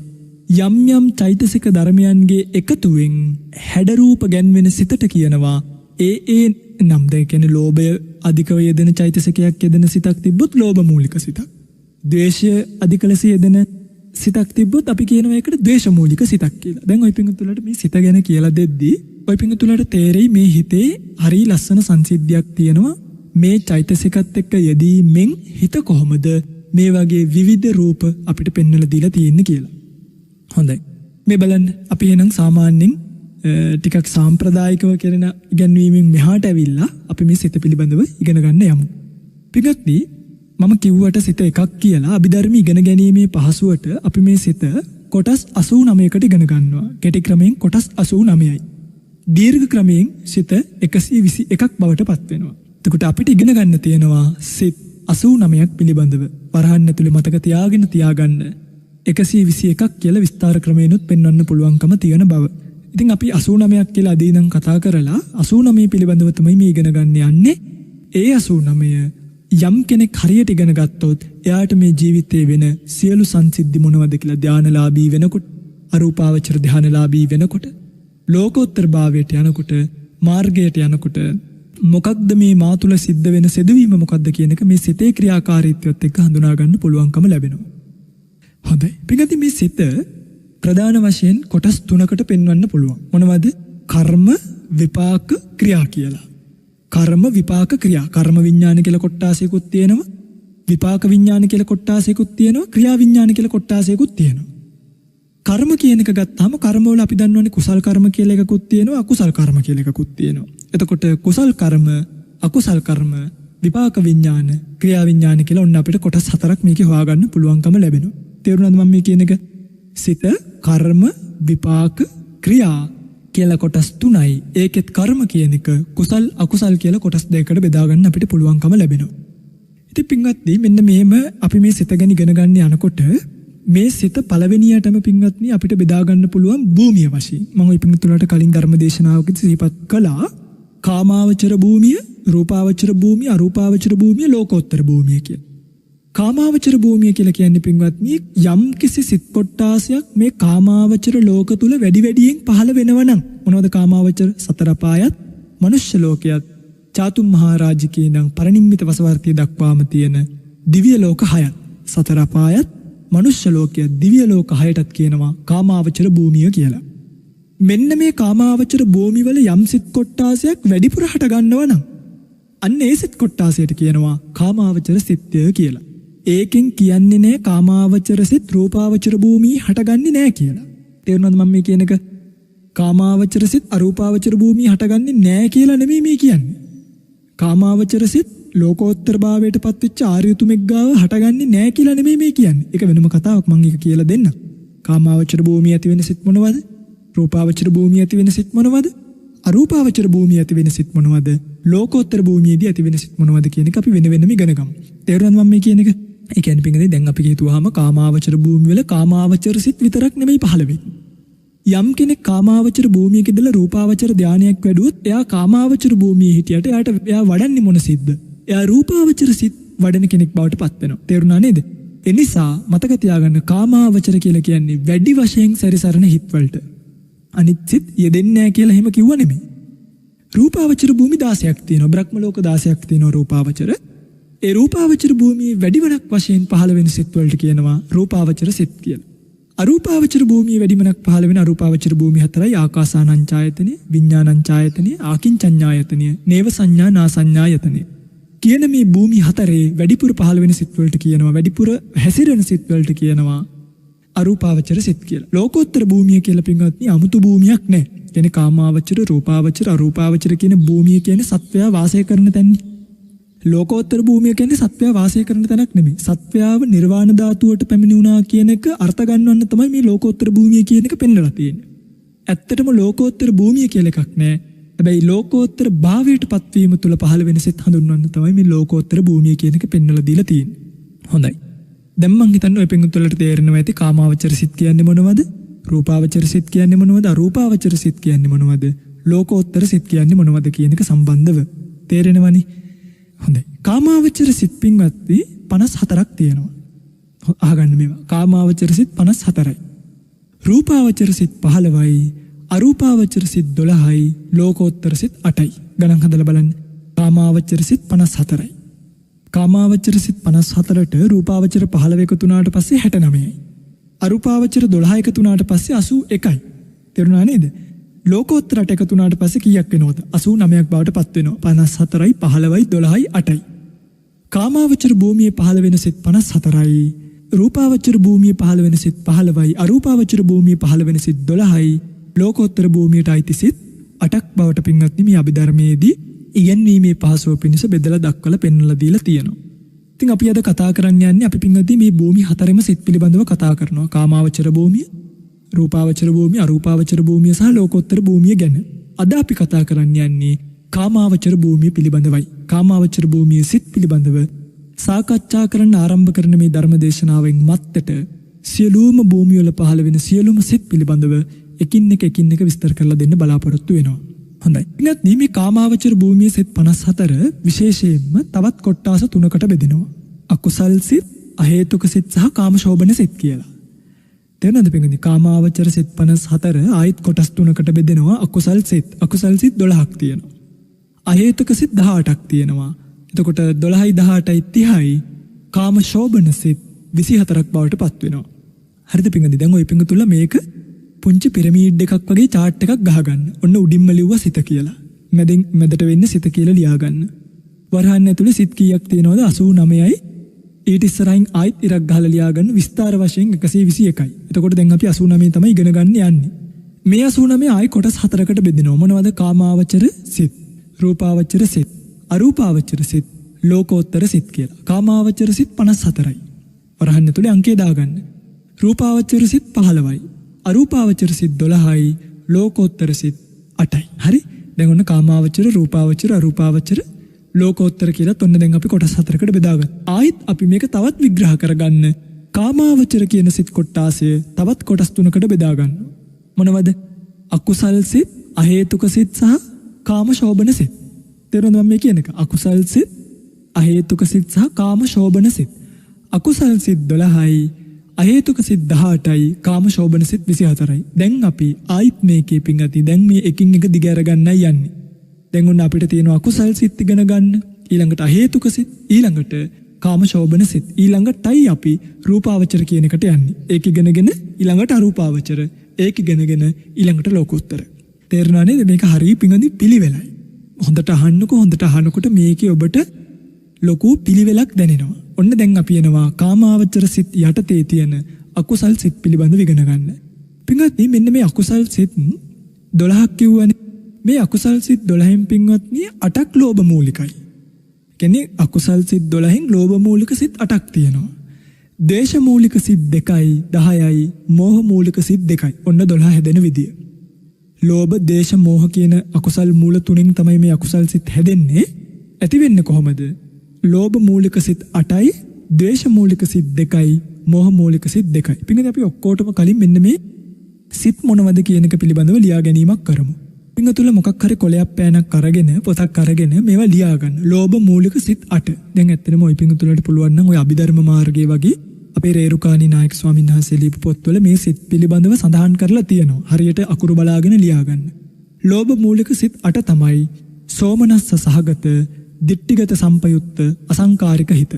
යම් යම් චෛතසික ධර්මයන්ගේ එකතුවෙන් හැඩ රූප ගැන්වෙන සිතට කියනවා ඒ නම් දැන් කියන්නේ ලෝභය අධිකව යෙදෙන චෛතසිකයක් යෙදෙන සිතක් තිබ්බොත් ලෝභ මූලික සිතක්. ද්වේෂය අධික ලෙස යෙදෙන සිතක් තිබ්බොත් අපි කියනවා ඒකට ද්වේෂ මූලික සිතක් කියලා. දැන් ওই පිංගුතුලට මේ සිත ගැන කියලා දෙද්දී ওই පිංගුතුලට තේරෙයි මේ හිතේ හරි ලස්සන සංසිද්ධියක් තියෙනවා. මේ චෛතසිකත් එක්ක යෙදීමෙන් හිත කොහොමද මේ වගේ විවිධ රූප අපිට පෙන්වලා දීලා තියෙන්නේ කියලා. හොඳයි. මේ බලන්න අපි එහෙනම් සාමාන්‍යයෙන් ටිකක් සාම්ප්‍රදායිකව කරන ඉගැන්වීමෙන් මෙහාට ඇවිල්ලා අපි මේ සිත පිළිබඳව ඉගෙන ගන්න යමු. පිටක්දී මම කිව්වට සිත එකක් කියලා අභිධර්ම ඉගෙන ගැනීමේ පහසුවට අපි මේ සිත කොටස් 89කට ඉගෙන ගන්නවා. කෙටි ක්‍රමයෙන් කොටස් 89යි. දීර්ඝ ක්‍රමයෙන් සිත 121ක් බවට පත් වෙනවා. එතකොට අපිට ඉගෙන ගන්න තියෙනවා සිත් 89ක් පිළිබඳව වරහන් ඇතුලේ මතක තියාගන්න 121ක් කියලා විස්තර ක්‍රමයෙන්ුත් පෙන්වන්න පුළුවන්කම තියෙන බව. ඉතින් අපි 89ක් කියලා අද ඉඳන් කතා කරලා 89 පිළිබඳව තමයි මේ ඉගෙන ගන්න යන්නේ. ඒ 89 යම් කෙනෙක් හරියට ඉගෙන ගත්තොත් එයාට මේ ජීවිතේ වෙන සියලු සංසිද්ධි මොනවද කියලා ධානලාභී වෙනකොට, අරූපාවචර ධානලාභී වෙනකොට, ලෝකෝත්තර භාවයට යනකොට, මාර්ගයට යනකොට මොකක්ද මේ මා තුළ සිද්ධ වෙන සිදුවීම මොකක්ද කියන එක මේ සිතේ ක්‍රියාකාරීත්වයත් එක්ක හඳුනා ගන්න පුළුවන්කම ලැබෙනවා. හොඳයි. පිටදී මේ සිත ප්‍රධාන වශයෙන් කොටස් තුනකට පෙන්වන්න පුළුවන්. මොනවද? කර්ම, විපාක, ක්‍රියා කියලා. කර්ම, විපාක, ක්‍රියා. කර්ම විඥාන කියලා කොටාසයකුත් තියෙනවා. විපාක විඥාන කියලා කොටාසයකුත් තියෙනවා. ක්‍රියා විඥාන කියලා කොටාසයකුත් තියෙනවා. කර්ම කියන එක ගත්තාම කර්ම වල අපි දන්නවනේ කුසල් කර්ම කියලා එකකුත් තියෙනවා, අකුසල් කර්ම කියලා එකකුත් තියෙනවා. එතකොට කුසල් කර්ම, අකුසල් කර්ම, විපාක විඥාන, ක්‍රියා විඥාන කියලා ඔන්න අපිට කොටස් හතරක් මේකේ හොයාගන්න පුළුවන්කම ලැබෙනවා. තේරුණාද මම මේ කියන එක? සිත, කර්ම, විපාක, ක්‍රියා කියලා කොටස් තුනයි. ඒකෙත් කර්ම කියන එක කුසල් අකුසල් කියලා කොටස් දෙකකට බෙදා ගන්න අපිට පුළුවන්කම ලැබෙනවා. ඉතින් පින්වත්නි මෙන්න මෙහෙම අපි මේ සිත ගැන ඉගෙන ගන්න යනකොට මේ සිත පළවෙනියටම පින්වත්නි අපිට බෙදා ගන්න පුළුවන් භූමිය වශයෙන්. මම ওই පින්තුලට කලින් ධර්ම දේශනාවකදී සිහිපත් කළා කාමාවචර භූමිය, රූපාවචර භූමිය, අරූපාවචර භූමිය, ලෝකෝත්තර භූමිය කියලා. කාමාවචර භූමිය කියලා කියන්නේ පින්වත්නි යම් කිසි සිත් කොටාසයක් මේ කාමාවචර ලෝක තුල වැඩි වැඩියෙන් පහළ වෙනවා නම් මොනවද කාමාවචර? සතර පායත්, මනුෂ්‍ය ලෝකයත්, චාතුම් මහරජකේ නම් පරිනිම්මිත වසවර්තිය දක්වාම තියෙන දිව්‍ය ලෝක 6ත්, සතර පායත්, මනුෂ්‍ය ලෝකය, දිව්‍ය ලෝක 6ටත් කියනවා කාමාවචර භූමිය කියලා. මෙන්න මේ කාමාවචර භූමිවල යම් සිත් කොටාසයක් වැඩිපුර හට ගන්නවා නම් අන්න ඒ සිත් කොටාසයට කියනවා කාමාවචර සිත්ය කියලා. ඒකෙන් කියන්නේ නෑ කාමාවචර සිත් රූපාවචර භූමියේ හටගන්නේ නෑ කියලා. තේරුණාද මම මේ කියන එක? කාමාවචර සිත් අරූපාවචර භූමියේ හටගන්නේ නෑ කියලා නෙමෙයි මේ කියන්නේ. කාමාවචර සිත් ලෝකෝත්තර භාවයට පත්වෙච්ච ආර්යතුමෙක් ගාව හටගන්නේ නෑ කියලා නෙමෙයි මේ කියන්නේ. ඒක වෙනම කතාවක් මම ඒක කියලා දෙන්නම්. කාමාවචර භූමිය ඇති වෙන සිත් මොනවද? රූපාවචර භූමිය ඇති වෙන සිත් මොනවද? අරූපාවචර භූමිය ඇති වෙන සිත් මොනවද? ලෝකෝත්තර භූමියේදී ඇති වෙන සිත් මොනවද කියන එක අපි වෙන වෙනම ඉගෙන ගමු. තේරුණාද මම මේ කියන එක? ඒ කියන්නේ පින්ගනේ දැන් අපි හිතුවාම කාමාවචර භූමිය වල කාමාවචර සිත් විතරක් නෙමෙයි පහළ වෙන්නේ. යම් කෙනෙක් කාමාවචර භූමියක ඉඳලා රූපාවචර ධානයක් වැඩුවොත් එයා කාමාවචර භූමියේ හිටියට එයා වඩන්නේ මොන සිද්ද? එයා රූපාවචර සිත් වඩන කෙනෙක් බවට පත් වෙනවා. තේරුණා නේද? ඒ නිසා මතක තියාගන්න කාමාවචර කියලා කියන්නේ වැඩි වශයෙන් සැරිසරන හිත් වලට. අනිත් සිත් යෙදෙන්නේ නැහැ කියලා එහෙම කිව්ව නෙමෙයි. රූපාවචර භූමි 16ක් තියෙනවා. බ්‍රහ්ම ලෝක 16ක් තියෙනවා රූපාවචර. ඒ රූපාවචර භූමියේ වැඩිමනක් වශයෙන් පහළ වෙන සිත් වලට කියනවා රූපාවචර සිත් කියලා. අරූපාවචර භූමියේ වැඩිමනක් පහළ වෙන අරූපාවචර භූමි හතරයි ආකාසානංචායතනෙ, විඥානංචායතනෙ, ආකින්චඤ්ඤායතනෙ, නේව සංඥා නාසඤ්ඤායතනෙ. කියන මේ භූමි හතරේ වැඩිපුර පහළ වෙන සිත් වලට කියනවා, වැඩිපුර හැසිරෙන සිත් වලට කියනවා අරූපාවචර සිත් කියලා. ලෝකෝත්තර භූමිය කියලා පින්වත්නි 아무තු භූමියක් නැහැ. කියන්නේ කාමාවචර, රූපාවචර, අරූපාවචර කියන භූමිය කියන්නේ සත්වයා වාසය කරන තැන්නේ. ලෝකෝත්තර භූමිය කියන්නේ සත්වයා වාසය කරන තැනක් නෙමෙයි. සත්වයාව නිර්වාණ ධාතුවට පැමිණුණා කියන එක අර්ථ ගන්නවන්න තමයි මේ ලෝකෝත්තර භූමිය කියන එක පෙන්වලා තියෙන්නේ. ඇත්තටම ලෝකෝත්තර භූමිය කියලා එකක් නැහැ. හැබැයි ලෝකෝත්තර භාවයට පත්වීම තුළ පහළ වෙන සිත් හඳුන්වන්න තමයි මේ ලෝකෝත්තර භූමිය කියන එක පෙන්වලා දීලා තියෙන්නේ. හොඳයි. දැන් මම හිතන්නේ ඔය පින්තුලට තේරෙනවා ඇති කාමාවචර සිත් කියන්නේ මොනවද? රූපාවචර සිත් කියන්නේ මොනවද? අරූපාවචර සිත් කියන්නේ මොනවද? ලෝකෝත්තර සිත් කියන්නේ මොනවද කියන එක සම්බන්ධව තේරෙනවනේ. හොඳයි. කාමාවචර සිත් පින්වත්නි 54ක් තියෙනවා. අහගන්න මේවා. කාමාවචර සිත් 54යි. රූපාවචර සිත් 15යි. අරූපාවචර සිත් 12යි. ලෝකෝත්තර සිත් 8යි. ගණන් හදලා බලන්න. කාමාවචර සිත් 54යි. කාමාවචර සිත් 54ට රූපාවචර 15 එකතු වුණාට පස්සේ 69යි. අරූපාවචර 12 එකතු වුණාට පස්සේ 81යි. තේරුණා නේද? ලෝකෝත්තරට එකතු වුණාට පස්සේ කීයක් වෙනවද? 89ක් බවට පත් වෙනවා. 54යි 15යි 12යි 8යි. කාමාවචර භූමියේ පහළ වෙන සිත් 54යි. රූපාවචර භූමියේ පහළ වෙන සිත් 15යි. අරූපාවචර භූමියේ පහළ වෙන සිත් 12යි. ලෝකෝත්තර භූමියට අයිති සිත් 8ක් බවට පින්වත්නි මේ අභිධර්මයේදී ඉගෙනීමේ පහසුව පිණිස බෙදලා දක්වලා පෙන්වලා දීලා තියෙනවා. ඉතින් අපි අද කතා කරන්න යන්නේ අපි පින්වත්නි මේ භූමි හතරෙම සිත් පිළිබඳව කතා කරනවා. කාමාවචර භූමිය, රූපාවචර භූමිය, අරූපාවචර භූමිය සහ ලෝකෝත්තර භූමිය ගැන. අද අපි කතා කරන්න යන්නේ කාමාවචර භූමිය පිළිබඳවයි. කාමාවචර භූමියේ සිත් පිළිබඳව සාකච්ඡා කරන්න ආරම්භ කරන මේ ධර්ම දේශනාවෙන් මත්තට සියලුම භූමිය වල පහළ වෙන සියලුම සිත් පිළිබඳව එකින් එක විස්තර කරලා දෙන්න බලාපොරොත්තු වෙනවා. හොඳයි. ඊළඟට මේ කාමාවචර භූමියේ සිත් 54 විශේෂයෙන්ම තවත් කොටස් තුනකට බෙදෙනවා. අකුසල් සිත්, අහේතුක සිත් සහ කාමශෝභන සිත් කියලා. තේරෙනවද පින්වත්නි? කාමාවචර සිත් 54 ආයිත් කොටස් තුනකට බෙදෙනවා. අකුසල් සිත් 12ක් තියෙනවා. අහේතුක සිත් 18ක් තියෙනවා. එතකොට 12යි 18යි 30යි කාමශෝභන සිත් 24ක් බවට පත් වෙනවා. හරිද පින්වත්නි? දැන් ওই පින්තුල මේක පුංචි පිරමීඩ් එකක් වගේ chart එකක් ගහගන්න. ඔන්න උඩින්ම ලිව්වා සිත කියලා. මැදට වෙන්නේ සිත කියලා ලියාගන්න. වරහන් ඇතුලේ සිත් කීයක් තියෙනවද? 89යි. ඊට ඉස්සරහින් ආයිත් ඉරක් ගහලා ලියාගන්න විස්තර වශයෙන් 121යි. එතකොට දැන් අපි 89 තමයි ඉගෙන ගන්න යන්නේ. මේ 89 ආයි කොටස් 4කට බෙදෙනවා. මොනවද? කාමාවචර සිත්, රූපාවචර සිත්, අරූපාවචර සිත්, ලෝකෝත්තර සිත් කියලා. කාමාවචර සිත් 54යි. වරහන් ඇතුලේ අංකය දාගන්න. රූපාවචර සිත් 15යි. අරූපාවචර සිත් 12යි. ලෝකෝත්තර සිත් 8යි. හරි? දැන් ඔන්න කාමාවචර, රූපාවචර, අරූපාවචර, ලෝකෝත්තර කියලා ඔන්න දැන් අපි කොටස් 4කට බෙදාගත්තා. ආයිත් අපි මේක තවත් විග්‍රහ කරගන්න. කාමාවචර කියන සිත් කොටාසය තවත් කොටස් 3කට බෙදාගන්න. මොනවද? අකුසල් සිත්, අහේතුක සිත් සහ කාමශෝභන සිත්. තේරුණාද මම මේ කියන එක? අකුසල් සිත්, අහේතුක සිත් සහ කාමශෝභන සිත්. අකුසල් සිත් 12යි, අහේතුක සිත් 18යි, කාමශෝභන සිත් 24යි. දැන් අපි ආයිත් මේකේ පිංගති දැන් මේ එකින් එක දිග අරගන්නයි යන්නේ. දැන් ඔන්න අපිට තියෙන අකුසල් සිත් ඉගෙන ගන්න, ඊළඟට අහේතුක සිත්, ඊළඟට කාමශෝභන සිත්, ඊළඟටයි අපි රූපාවචර කියන එකට යන්නේ. ඒක ඉගෙනගෙන ඊළඟට අරූපාවචර, ඒක ඉගෙනගෙන ඊළඟට ලෝකෝත්තර. තේරුණා නේද? මේක හරිය පිංගති පිළිවෙලයි. හොඳට අහන්නකෝ. හොඳට අහනකොට මේකේ ඔබට ලොකු පිළිවෙලක් දැනෙනවා. ඔන්න දැන් අපි එනවා කාමාවචර සිත් යටතේ තියෙන අකුසල් සිත් පිළිබඳව ඉගෙන ගන්න. පින්වත්නි මෙන්න මේ අකුසල් සිත් 12ක් කිව්වනේ. මේ අකුසල් සිත් 12න් පින්වත්නි 8ක් ලෝභ මූලිකයි. කියන්නේ අකුසල් සිත් 12න් ලෝභ මූලික සිත් 8ක් තියෙනවා. ද්වේෂ මූලික සිත් 2යි 10යි, මෝහ මූලික සිත් 2යි. ඔන්න 12 හැදෙන විදිය. ලෝභ, ද්වේෂ, මෝහ කියන අකුසල් මූල තුනෙන් තමයි මේ අකුසල් සිත් හැදෙන්නේ. ඇති වෙන්නේ කොහොමද? ලෝභ මූලික සිත් 8යි, ද්වේෂ මූලික සිත් 2යි, මෝහ මූලික සිත් 2යි. පින්වත්නි අපි ඔක්කොටම කලින් මෙන්න මේ සිත් මොනවද කියන එක පිළිබඳව ලියා ගැනීමක් කරමු. පින්වතුල මොකක් හරි කොලයක් පෑනක් අරගෙන පොතක් අරගෙන මේවා ලියා ගන්න. ලෝභ මූලික සිත් 8. දැන් ඇත්තටම ওই පින්වතුලට පුළුවන් නම් ওই අභිධර්ම මාර්ගයේ වගේ අපේ රේරුකාණී නායක ස්වාමීන් වහන්සේ ලියපු පොත්වල මේ සිත් පිළිබඳව සඳහන් කරලා තියෙනවා. හරියට අකුරු බලාගෙන ලියා ගන්න. ලෝභ මූලික සිත් 8 තමයි සෝමනස්ස සහගත, දිට්ඨිගත සම්පයුක්ත, අසංකාරික හිත.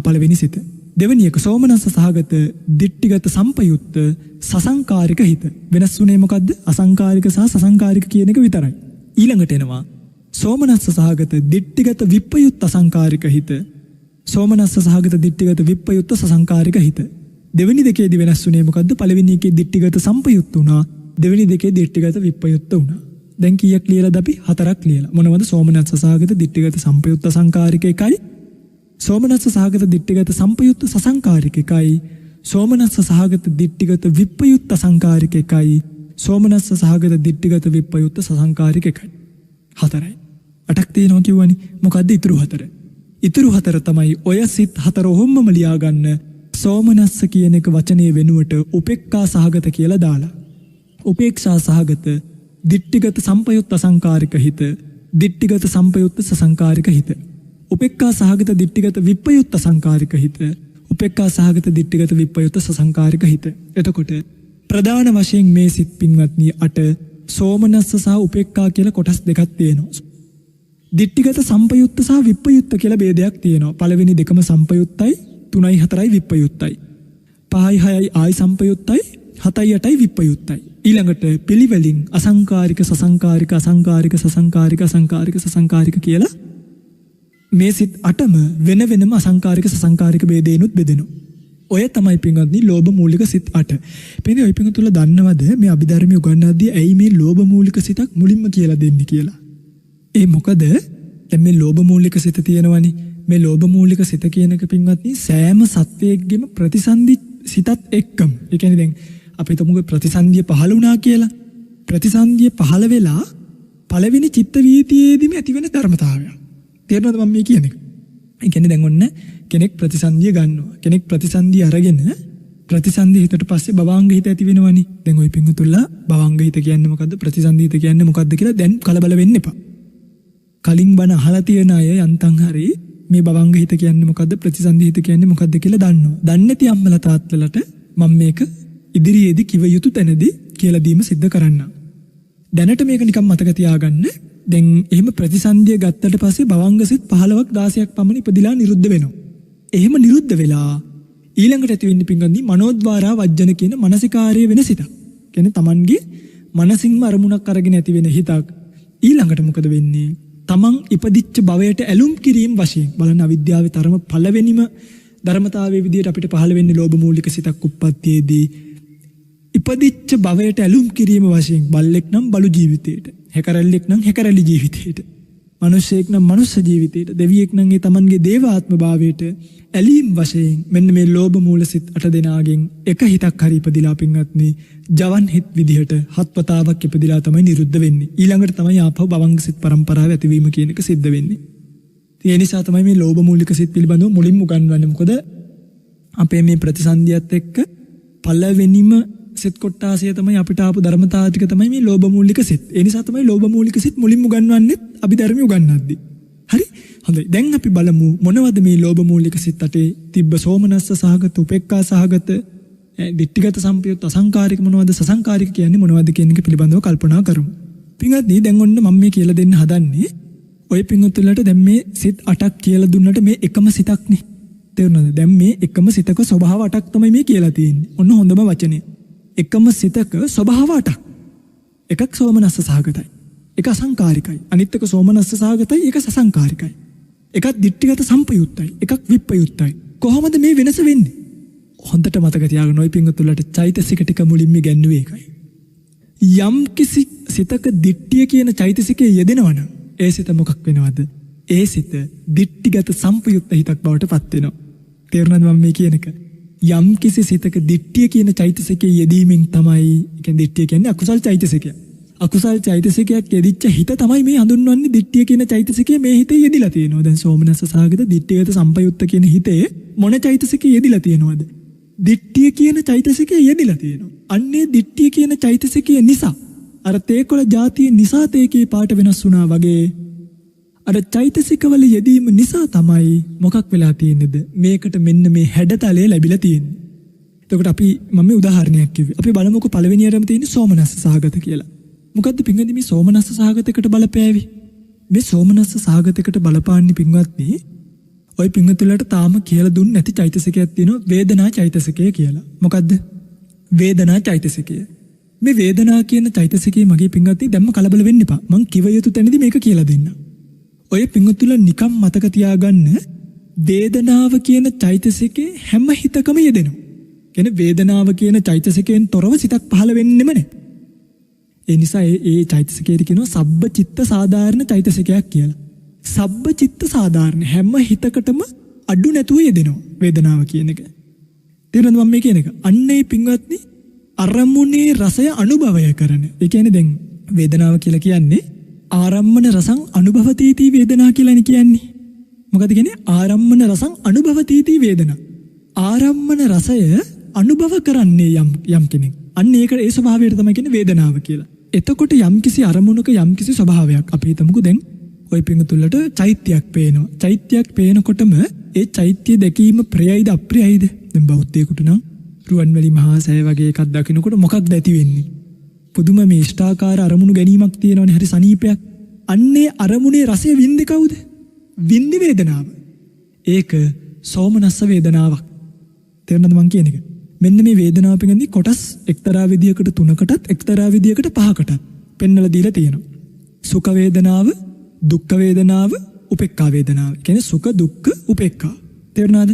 පළවෙනි සිත. දෙවෙනි එක සෝමනස්ස සහගත, දිට්ඨිගත සම්පයුක්ත, සසංකාරික හිත. වෙනස් වුණේ මොකද්ද? අසංකාරික සහ සසංකාරික කියන එක විතරයි. ඊළඟට එනවා සෝමනස්ස සහගත, දිට්ඨිගත විප්පයුක්ත අසංකාරික හිත. සෝමනස්ස සහගත, දිට්ඨිගත විප්පයුක්ත සසංකාරික හිත. දෙවෙනි දෙකේදී වෙනස් වුණේ මොකද්ද? පළවෙනි එකේ දිට්ඨිගත සම්පයුක්ත වුණා. දෙවෙනි දෙකේ දිට්ඨිගත විප්පයුක්ත වුණා. දැන් කීයක් ලියලාද අපි? 4ක් ලියලා. මොනවද? සෝමනස්ස සහගත, දිට්ඨිගත සම්පයුක්ත අසංකාරික එකයි. සෝමනස්ස සහගත, දිට්ඨිගත සම්පයුක්ත සසංකාරික එකයි. සෝමනස්ස සහගත, දිට්ඨිගත විප්පයුක්ත අසංකාරික එකයි. සෝමනස්ස සහගත, දිට්ඨිගත විප්පයුක්ත සසංකාරික එකයි. 4යි. 8ක් තියෙනවා කිව්වනේ. මොකද්ද ඉතුරු 4? ඉතුරු 4 තමයි ඔය සිත් 4 ඔහොමම ලියා ගන්න. සෝමනස්ස කියන එක වචනේ වෙනුවට උපේක්ඛා සහගත කියලා දාලා. උපේක්ෂා සහගත, දිට්ඨිගත සම්පයුක්ත අසංකාරික හිත, දිට්ඨිගත සම්පයුක්ත සසංකාරික හිත. උපේක්ඛා සහගත, දිට්ඨිගත විප්පයුක්ත අසංකාරික හිත, උපේක්ඛා සහගත, දිට්ඨිගත විප්පයුක්ත සසංකාරික හිත. එතකොට ප්‍රධාන වශයෙන් මේ සිත් පින්වත්නි 8 සෝමනස්ස සහ උපේක්ඛා කියලා කොටස් දෙකක් තියෙනවා. දිට්ඨිගත සම්පයුක්ත සහ විප්පයුක්ත කියලා ભેදයක් තියෙනවා. පළවෙනි දෙකම සම්පයුක්තයි, 3යි 4යි විප්පයුක්තයි. 5යි 6යි ආයි සම්පයුක්තයි, 7යි 8යි විප්පයුක්තයි. ඊළඟට පිළිවෙලින් අසංකාරික, සසංකාරික, අසංකාරික, සසංකාරික, අසංකාරික, සසංකාරික කියලා මේ සිත් 8ම වෙන වෙනම අසංකාරික, සසංකාරික ભેදේනුත් බෙදෙනවා. ඔය තමයි පින්වත්නි ලෝභ මූලික සිත් 8. පින්වත්නි ඔය පින්තුල දන්නවද මේ අභිධර්මයේ උගන්වද්දී ඇයි මේ ලෝභ මූලික සිතක් මුලින්ම කියලා දෙන්නේ කියලා? ඒ මොකද දැන් මේ ලෝභ මූලික සිත තියෙනවනේ. මේ ලෝභ මූලික සිත කියන එක පින්වත්නි සෑම සත්වයකගෙම ප්‍රතිසන්දි සිතත් එක්කම. ඒ කියන්නේ දැන් අපි හිතමුකෝ ප්‍රතිසන්දිය පහළ වුණා කියලා. ප්‍රතිසන්දිය පහළ වෙලා පළවෙනි චිත්ත වීතියේදීම ඇති වෙන ධර්මතාවය. තේරෙනවද මම මේ කියන එක? ඒ කියන්නේ දැන් ඔන්න කෙනෙක් ප්‍රතිසන්දිය ගන්නවා. කෙනෙක් ප්‍රතිසන්දිය අරගෙන ප්‍රතිසන්දි හිතට පස්සේ භවංග හිත ඇති වෙනවනේ. දැන් ওই පිංගුතුල්ලා භවංග හිත කියන්නේ මොකද්ද? ප්‍රතිසන්දි හිත කියන්නේ මොකද්ද කියලා දැන් කලබල වෙන්න එපා. කලින් බණ අහලා තියෙන අය යන්තම් හරි මේ භවංග හිත කියන්නේ මොකද්ද? ප්‍රතිසන්දි හිත කියන්නේ මොකද්ද කියලා දන්නවා. දන්නේ නැති අම්මලා තාත්තලාට මම මේක ඉදිරියේදී කිව යුතු තැනදී කියලා දීම සිද්ධ කරන්න. දැනට මේක නිකන් මතක තියාගන්න. දැන් එහෙම ප්‍රතිසන්දිය ගත්තට පස්සේ භවංග සිත් 15ක් 16ක් පමණ ඉපදිලා නිරුද්ධ වෙනවා. එහෙම නිරුද්ධ වෙලා ඊළඟට ඇති වෙන්නේ පිංගන්දි මනෝද්වාරා වජ්ජන කියන මානසිකාර්ය වෙන සිතක්. කියන්නේ Tamanගේ මනසින්ම අරමුණක් අරගෙන ඇති වෙන හිතක්. ඊළඟට මොකද වෙන්නේ? Taman ඉපදිච්ච භවයට ඇලුම් කිරීම වශයෙන් බලන්න අවිද්‍යාවේ තරම පළවෙනිම ධර්මතාවයේ විදියට අපිට පහළ වෙන්නේ ලෝභ මූලික සිතක් උප්පත්තියේදී. ඉපදිච්ච භවයට ඇලුම් කිරීම වශයෙන් බල්ලෙක් නම් බලු ජීවිතයට, හැකරැල්ලෙක් නම් හැකරැලි ජීවිතයට, මිනිසෙක් නම් මනුස්ස ජීවිතයට, දෙවියෙක් නම් ඒ Tamanගේ දේවාත්ම භාවයට ඇලීම් වශයෙන් මෙන්න මේ ලෝභ මූල සිත් 8 දෙනාගෙන් එක හිතක් හරි ඉපදිලා පින්වත්නි ජවන් හිත් විදිහට හත්වතාවක් ඉපදිලා තමයි නිරුද්ධ වෙන්නේ. ඊළඟට තමයි ආපහු භවංග සිත් පරම්පරාව ඇතිවීම කියන එක සිද්ධ වෙන්නේ. ඒ නිසා තමයි මේ ලෝභ මූලික සිත් පිළිබඳව මුලින්ම උගන්වන්නේ. මොකද අපේ මේ ප්‍රතිසන්දියත් එක්ක පළවෙනිම සිත් කොටාසිය තමයි අපිට ආපු ධර්මතාව ටික තමයි මේ ලෝභ මූලික සිත්. ඒ නිසා තමයි ලෝභ මූලික සිත් මුලින්ම උගන්වන්නේ අභිධර්මය උගන්වද්දී. හරි? හොඳයි. දැන් අපි බලමු මොනවද මේ ලෝභ මූලික සිත් අටේ තිබ්බ සෝමනස්ස සහගත, උපේක්ඛා සහගත, දිට්ඨිගත සම්පයුත්, අසංකාරික මොනවද, සසංකාරික කියන්නේ මොනවද කියන එක පිළිබඳව කල්පනා කරමු. පින්වත්නි දැන් ඔන්න මම මේ කියලා දෙන්න හදන්නේ ඔය පින්වත්තුලට දැන් මේ සිත් 8ක් කියලා දුන්නට මේ එකම සිතක්නේ. තේරුණාද? දැන් මේ එකම සිතක ස්වභාව 8ක් තමයි මේ කියලා තියෙන්නේ. ඔන්න හොඳම වචනේ. එකම සිතක ස්වභාව 8ක්. එකක් සෝමනස්ස සහගතයි. එක අසංකාරිකයි. අනිත් එක සෝමනස්ස සහගතයි, එක සසංකාරිකයි. එකක් දිට්ඨිගත සම්පයුත්තයි, එකක් විප්පයුත්තයි. කොහොමද මේ වෙනස වෙන්නේ? හොඳට මතක තියාගන්න ඔය පින්වත්තුලට චෛතසික ටික මුලින්ම ගැන්නුවේ ඒකයි. යම් කිසි සිතක දිට්ඨිය කියන චෛතසිකයේ යෙදෙනවනම් ඒ සිත මොකක් වෙනවද? ඒ සිත දිට්ඨිගත සම්පයුත්ත හිතක් බවට පත් වෙනවා. තේරුණාද මම මේ කියන එක? යම් කිසි සිතක දිට්ඨිය කියන චෛතසිකයේ යෙදීමෙන් තමයි, කියන්නේ දිට්ඨිය කියන්නේ අකුසල් චෛතසිකය. අකුසල් චෛතසිකයක් යෙදිච්ච හිත තමයි මේ හඳුන්වන්නේ දිට්ඨිය කියන චෛතසිකයේ මේ හිතේ යෙදිලා තියෙනවා. දැන් සෝමනස්ස සහගත දිට්ඨිගත සම්පයුත්ත කියන හිතේ මොන චෛතසිකයේ යෙදිලා තියෙනවද? දිට්ඨිය කියන චෛතසිකයේ යෙදිලා තියෙනවා. අන්නේ දිට්ඨිය කියන චෛතසිකයේ නිසා අර තේකොළ જાතිය නිසා තේකේ පාට වෙනස් වුණා වගේ අර චෛතසිකවල යෙදීම නිසා තමයි මොකක් වෙලා තියෙන්නේද? මේකට මෙන්න මේ හැඩතලය ලැබිලා තියෙන්නේ. එතකොට අපි මම මේ උදාහරණයක් කිව්වේ. අපි බලමුකෝ පළවෙනියටම තියෙන්නේ සෝමනස්ස සහගත කියලා. මොකද්ද පින්වත්නි මේ සෝමනස්ස සහගතයකට බලපෑවි? මේ සෝමනස්ස සහගතයකට බලපාන්නේ පින්වත්නි ඔය පින්වත්තුලට තාම කියලා දුන්නේ නැති චෛතසිකයක් තියෙනවා, වේදනා චෛතසිකය කියලා. මොකද්ද? වේදනා චෛතසිකය. මේ වේදනා කියන චෛතසිකයේ මගේ පින්වත්නි දැම්ම කලබල වෙන්න එපා. මං කිව යුතු තැනදී මේක කියලා දෙන්න. ඔය පින්වත්තුල නිකම් මතක තියාගන්න වේදනාව කියන චෛතසිකේ හැම හිතකම යෙදෙනවා. කියන්නේ වේදනාව කියන චෛතසිකයෙන් තොරව සිතක් පහළ වෙන්නෙම නැහැ. ඒ නිසා ඒ චෛතසිකයට කියනවා සබ්බ චිත්ත සාධාරණ චෛතසිකයක් කියලා. සබ්බ චිත්ත සාධාරණ හැම හිතකටම අඩු නැතුව යෙදෙනවා වේදනාව කියන එක. තේරුණාද මම මේ කියන එක? අන්නේ පින්වත්නි අරමුණේ රසය අනුභවය කරන. ඒ කියන්නේ දැන් වේදනාව කියලා කියන්නේ ආරම්මන රසං අනුභවතීති වේදනා කියලානේ කියන්නේ. මොකද කියන්නේ? ආරම්මන රසං අනුභවතීති වේදනා. ආරම්මන රසය අනුභව කරන්නේ යම් කෙනෙක්. අන්න ඒක ඒ ස්වභාවයට තමයි කියන්නේ වේදනාව කියලා. එතකොට යම්කිසි අරමුණක යම්කිසි ස්වභාවයක් අපි හිතමුකෝ දැන් ඔය පිංගුතුල්ලට චෛත්‍යයක් පේනවා. චෛත්‍යයක් පේනකොටම ඒ චෛත්‍ය දැකීම ප්‍රියයිද අප්‍රියයිද? දැන් බෞද්ධයෙකුට නම් රුවන්වැලි මහා සෑය වගේ එකක් දකිනකොට මොකක්ද ඇති වෙන්නේ? පුදුම මේ ඉෂ්ඨාකාර අරමුණු ගැනීමක් තියෙනවනේ, හරි සනීපයක්. අන්නේ අරමුණේ රසය වින්දේ කවුද? වින්දේ වේදනාව. ඒක සෝමනස්ස වේදනාවක්. තේරුණාද මං කියන එක? මෙන්න මේ වේදනාව පිළිබඳ කොටස් එක්තරා විදියකට 3කටත් එක්තරා විදියකට 5කටත් පෙන්වලා දීලා තියෙනවා. සුඛ වේදනාව, දුක්ඛ වේදනාව, උපේක්ඛා වේදනාව. කියන්නේ සුඛ දුක්ඛ උපේක්ඛා. තේරුණාද?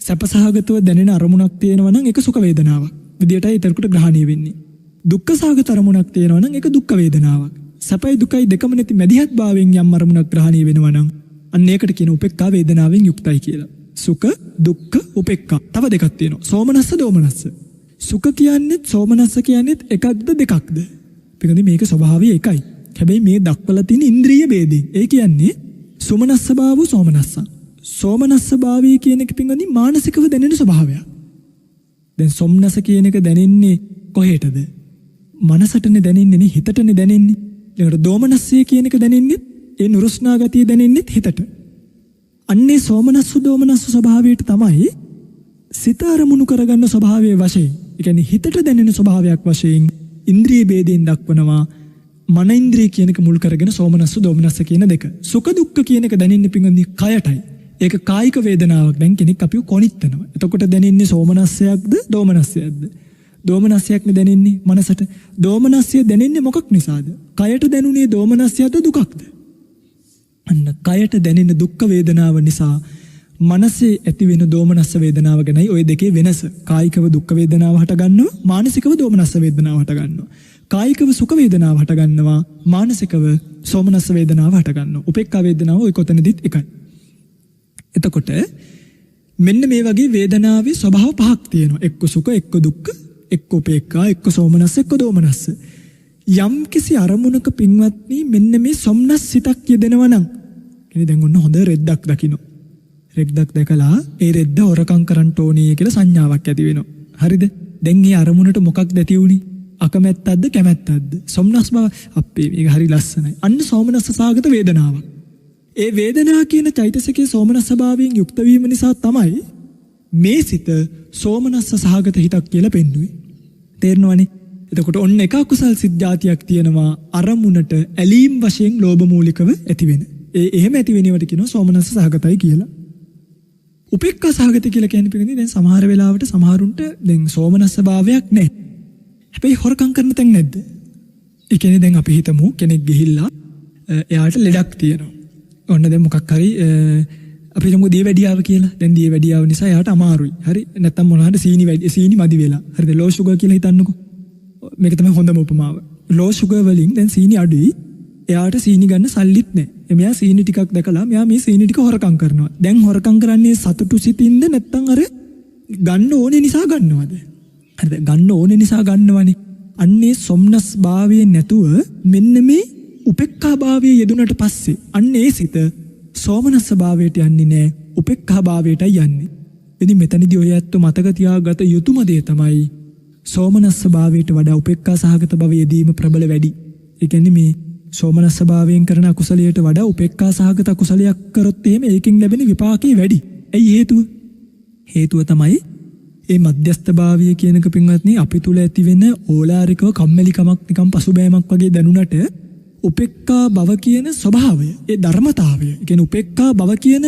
සැපසහගතව දැනෙන අරමුණක් තියෙනවා නම් ඒක සුඛ වේදනාවක්. විදියටයි ඒතරකට ග්‍රහණය වෙන්නේ. දුක්ඛ සහගත අරමුණක් තියෙනවා නම් ඒක දුක්ඛ වේදනාවක්. සැපයි දුකයි දෙකම නැති මැදිහත් භාවයෙන් යම් අරමුණක් ග්‍රහණය වෙනවා නම් අන්න ඒකට කියන උපේක්ඛා වේදනාවෙන් යුක්තයි කියලා. සුඛ දුක්ඛ උපේක්ඛා. තව දෙකක් තියෙනවා. සෝමනස්ස දෝමනස්ස. සුඛ කියන්නේ සෝමනස්ස කියන්නේ එකක්ද දෙකක්ද? පිටින් මේක ස්වභාවය එකයි. හැබැයි මේ දක්වලා තියෙන ඉන්ද්‍රිය ભેදේ. ඒ කියන්නේ සෝමනස්ස භාව සෝමනස්ස. සෝමනස්ස භාවය කියන එක පින්වත්නි මානසිකව දැනෙන ස්වභාවයක්. දැන් සොම්නස කියන එක දැනෙන්නේ කොහෙටද? මනසටනේ දැනෙන්නේ නේ, හිතටනේ දැනෙන්නේ. ඊළඟට දෝමනස්සය කියන එක දැනෙන්නේ ඒ නුරුස්නා ගතිය දැනෙන්නේ හිතට. අන්නේ සෝමනස්ස දෝමනස්ස ස්වභාවයට තමයි සිත අරමුණු කරගන්න ස්වභාවයේ වශයෙන්, ඒ කියන්නේ හිතට දැනෙන ස්වභාවයක් වශයෙන් ඉන්ද්‍රිය ભેදයෙන් දක්වනවා. මන ඉන්ද්‍රිය කියන එක මුල් කරගෙන සෝමනස්ස දෝමනස්ස කියන දෙක. සුඛ දුක්ඛ කියන එක දැනෙන්නේ පින්වත්නි කයටයි. ඒක කායික වේදනාවක්. දැන් කෙනෙක් අපිව කොනිටනවා. එතකොට දැනෙන්නේ සෝමනස්සයක්ද දෝමනස්සයක්ද? දෝමනස්සයක්නේ දැනෙන්නේ මනසට. දෝමනස්සය දැනෙන්නේ මොකක් නිසාද? කයට දැනුනේ දෝමනස්සයද දුකක්ද? අන්න කයට දැනෙන දුක් වේදනාව නිසා මනසේ ඇති වෙන දෝමනස්ස වේදනාව ගැනයි ওই දෙකේ වෙනස. කායිකව දුක් වේදනාව හට ගන්නවා, මානසිකව දෝමනස්ස වේදනාව හට ගන්නවා. කායිකව සුඛ වේදනාව හට ගන්නවා, මානසිකව සෝමනස්ස වේදනාව හට ගන්නවා. උපේක්ඛා වේදනාව ඔය කොතනදිත් එකයි. එතකොට මෙන්න මේ වගේ වේදනාවේ ස්වභාව පහක් තියෙනවා. එක්ක සුඛ, එක්ක දුක්ඛ, එක්ක උපේක්ඛා, එක්ක සෝමනස්ස, එක්ක දෝමනස්ස. යම් කිසි අරමුණක පින්වත්නි මෙන්න මේ සොම්නස් සිතක් යෙදෙනවා නම්, කියන්නේ දැන් ඔන්න හොඳ රෙද්දක් දකින්න. රෙද්දක් දැකලා ඒ රෙද්ද හොරකම් කරන්න ඕනේ කියලා සංඥාවක් ඇති වෙනවා. හරිද? දැන් මේ අරමුණට මොකක්ද ඇති වුනේ? අකමැත්තක්ද කැමැත්තක්ද? සොම්නස් බව. අපේ මේක හරි ලස්සනයි. අන්න සෝමනස්ස සාගත වේදනාවක්. ඒ වේදනා කියන චෛතසිකයේ සෝමනස්ස භාවයෙන් යුක්ත වීම නිසා තමයි මේ සිත සෝමනස්ස සහගත හිතක් කියලා පෙන්වුවේ. තේරෙනවනේ? එතකොට ඔන්න එක අකුසල් සිත් જાතියක් තියෙනවා අරමුණට ඇලීම් වශයෙන් ලෝභ මූලිකව ඇති වෙන. එහෙම ඇති වෙනවට කියනවා සෝමනස්ස සහගතයි කියලා. උපේක්ඛා සහගත කියලා කියන්නේ පිටින් දැන් සමහර වෙලාවට සමහරුන්ට දැන් සෝමනස්ස භාවයක් නැහැ. හැබැයි හොරකම් කරන තැන් නැද්ද? ඒ කියන්නේ දැන් අපි හිතමු කෙනෙක් ගිහිල්ලා එයාට ලෙඩක් තියෙනවා. ඔන්න දැන් මොකක් හරි අපි හිතමු දියවැඩියාව කියලා. දැන් දියවැඩියාව නිසා එයාට අමාරුයි. හරි? නැත්තම් මොනවාද සීනි මදි වෙලා. හරිද? ලෝ ෂුගර් කියලා හිතන්නකෝ. මේක තමයි හොඳම උපමාව. ලෝ ෂුගර් වලින් දැන් සීනි අඩුයි. එයාට සීනි ගන්න සල්ලිත් නැහැ. එයා සීනි ටිකක් දැකලා මෙයා මේ සීනි ටික හොරකම් කරනවා. දැන් හොරකම් කරන්නේ සතුටු සිතින්ද නැත්තම් අර ගන්න ඕනේ නිසා ගන්නවද? හරිද? ගන්න ඕනේ නිසා ගන්නවනේ. අන්නේ සොම්නස් භාවයේ නැතුව මෙන්න මේ උපේක්ඛා භාවයේ යෙදුනට පස්සේ අන්නේ සිත සෝමනස්ස භාවයට යන්නේ නැහැ. උපේක්ඛා භාවයටයි යන්නේ. ඉතින් මෙතනදී ඔය ඇත්ත මතක තියාගත යුතුම දේ තමයි සෝමනස්ස භාවයට වඩා උපේක්ඛා සහගත භව යෙදීම ප්‍රබල වැඩි. ඒ කියන්නේ මේ සෝමනස්ස භාවයෙන් කරන අකුසලයට වඩා උපේක්ඛා සහගත අකුසලයක් කරොත් එහෙම ඒකෙන් ලැබෙන විපාකේ වැඩි. ඇයි හේතුව? හේතුව තමයි මේ මධ්‍යස්ථ භාවය කියනක පින්වත්නි අපි තුල ඇති වෙන ඕලාරිකව කම්මැලිකමක් නිකම් පසුබෑමක් වගේ දැනුණට උපේක්ඛා භව කියන ස්වභාවය, ඒ ධර්මතාවය, ඒ කියන්නේ උපේක්ඛා භව කියන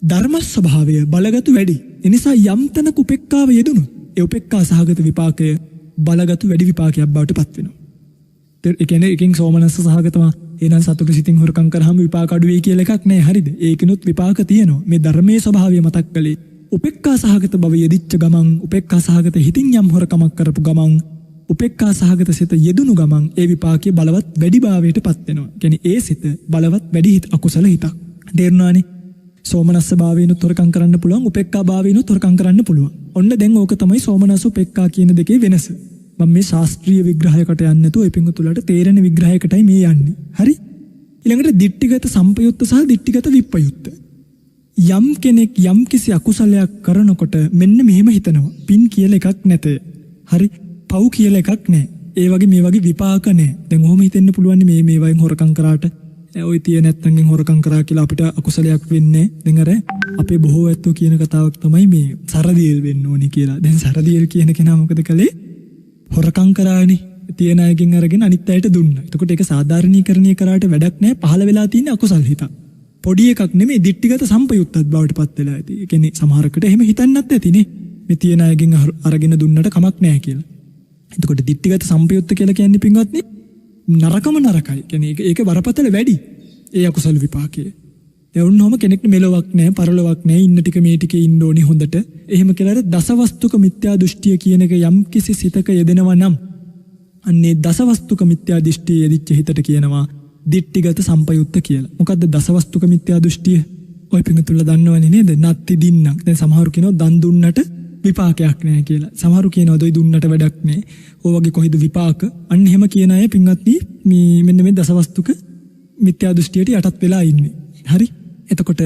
ධර්ම ස්වභාවය බලගතු වැඩි. ඒ නිසා යම් තැනක උපේක්ඛාව යෙදුණොත් ඒ උපේක්ඛා සහගත විපාකය බලගතු වැඩි විපාකයක් බවට පත් වෙනවා. ඒ කියන්නේ එකකින් සෝමනස්ස සහගතව එනන් සතුටු සිතින් හොරකම් කරාම විපාක අඩු වෙයි කියලා එකක් නෑ. හරිද? ඒකිනුත් විපාක තියෙනවා. මේ ධර්මයේ ස්වභාවය මතක් කළේ උපේක්ඛා සහගත භව යෙදිච්ච ගමන්, උපේක්ඛා සහගත හිතින් යම් හොරකමක් කරපු ගමන්, උපේක්ඛා සහගත සිත යෙදුණු ගමන් ඒ විපාකයේ බලවත් වැඩි භාවයට පත් වෙනවා. කියන්නේ ඒ සිත බලවත් වැඩි හිත අකුසල හිතක්. තේරුණානේ? සෝමනස්ස භාවයෙන්ුත් හොරකම් කරන්න පුළුවන්, උපේක්ඛා භාවයෙන්ුත් හොරකම් කරන්න පුළුවන්. ඔන්න දැන් ඕක තමයි සෝමනස්ස උපේක්ඛා කියන දෙකේ වෙනස. මම මේ ශාස්ත්‍රීය විග්‍රහයකට යන්නේ නැතුව ඒ පිංගුතුලට තේරෙන විග්‍රහයකටයි මේ යන්නේ. හරි? ඊළඟට දිට්ඨිගත සම්පයුත්ත සහ දිට්ඨිගත විප්පයුත්ත. යම් කෙනෙක් යම් කිසි අකුසලයක් කරනකොට මෙන්න මෙහෙම හිතනවා. පින් කියලා එකක් නැත. හරි? පව් කියලා එකක් නැහැ. ඒ වගේ මේ වගේ විපාක නැහැ. දැන් ඔහොම හිතෙන්න පුළුවන් මේ වයින් හොරකම් කරාට ඔය තිය නැත්තන්ගෙන් හොරකම් කරා කියලා අපිට අකුසලයක් වෙන්නේ. දැන් අර අපේ බොහෝ ඇත්තෝ කියන කතාවක් තමයි මේ සරදියෙල් වෙන්න ඕනි කියලා. දැන් සරදියෙල් කියන කෙනා මොකද කළේ? හොරකම් කරානේ. තියන අයගෙන් අරගෙන අනිත් අයට දුන්නා. එතකොට ඒක සාධාරණීකරණය කරාට වැඩක් නැහැ. පහළ වෙලා තියෙන අකුසල් හිතක්. පොඩි එකක් නෙමෙයි දිට්ඨිගත සම්පයුත්තත් බවට පත් වෙලා ඇති. ඒ කියන්නේ සමහරකට එහෙම හිතන්නත් ඇතිනේ. මේ තියන අයගෙන් අරගෙන දුන්නට කමක් නැහැ කියලා. එතකොට දිට්ඨිගත සම්පයුත්ත කියලා කියන්නේ පින්වත්නි නරකම නරකයි. කියන්නේ ඒක බරපතල වැඩි. ඒ අකුසල විපාකයේ. ඒ වුණොම කෙනෙක්ට මෙලොවක් නැහැ, පරලොවක් නැහැ, ඉන්න ටික මේ ටිකේ ඉන්න ඕනි හොඳට. එහෙම කියලා අර දසවස්තුක මිත්‍යා දෘෂ්ටිය කියන එක යම් කිසි සිතක යෙදෙනවා නම් අන්නේ දසවස්තුක මිත්‍යා දෘෂ්ටිය යෙදිච්ච හිතට කියනවා දිට්ඨිගත සම්පයුත්ත කියලා. මොකද්ද දසවස්තුක මිත්‍යා දෘෂ්ටිය? ඔය පිටුතුල දන්නවනේ නේද? නත්ති දින්නක්. දැන් සමහරු කියනවා දන් දුන්නට විපාකයක් නැහැ කියලා. සමහරු කියනවා දොයි දුන්නට වැඩක් නැහැ. ඕ වගේ කොහෙද විපාක? අන්න එහෙම කියන අය පින්වත්නි මෙන්න මේ දසවස්තුක මිත්‍යා දෘෂ්ටියට යටත් වෙලා ඉන්නේ. හරි? එතකොට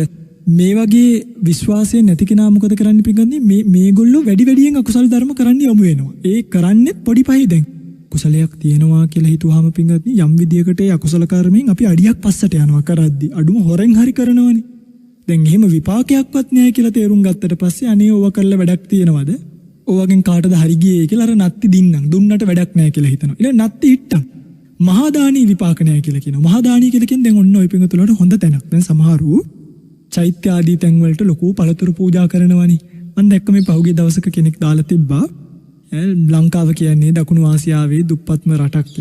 මේ වගේ විශ්වාසය නැති කෙනා මොකද කරන්න පිටින්ගන්නේ මේගොල්ලෝ වැඩි වැඩියෙන් අකුසල ධර්ම කරන්න යමු වෙනවා. ඒ කරන්නේ පොඩි පහයි දැන්. කුසලයක් තියෙනවා කියලා හිතුවාම පිටින්ගන්නේ යම් විදියකට ඒ අකුසල කර්මයෙන් අපි අඩියක් පස්සට යනවා කරද්දි. අඩුම හොරෙන් හරි කරනවනේ. දැන් එහෙම විපාකයක්වත් නැහැ කියලා තේරුම් ගත්තට පස්සේ අනේ ඕවා කරලා වැඩක් තියෙනවද? ඕවගෙන් කාටද හරි ගියේ කියලා අර නත්ති දින්නම් දුන්නට වැඩක් නැහැ කියලා හිතනවා. ඊළඟ නත්ති හිට්ටම් මහා දානී විපාක නැහැ කියලා කියනවා. මහා දානී කියලා කියන්නේ දැන් ඔන්න ඔය පිඟුතුලට හොඳ තැනක්. දැන් සමහරු චෛත්‍ය ආදී තැන් වලට ලොකු පළතුරු පූජා කරනවනේ. මම දැක්ක මේ පහුගිය දවසක කෙනෙක් දාලා තිබ්බා. ලංකාව කියන්නේ දකුණු ආසියාවේ දුප්පත්ම රටක්.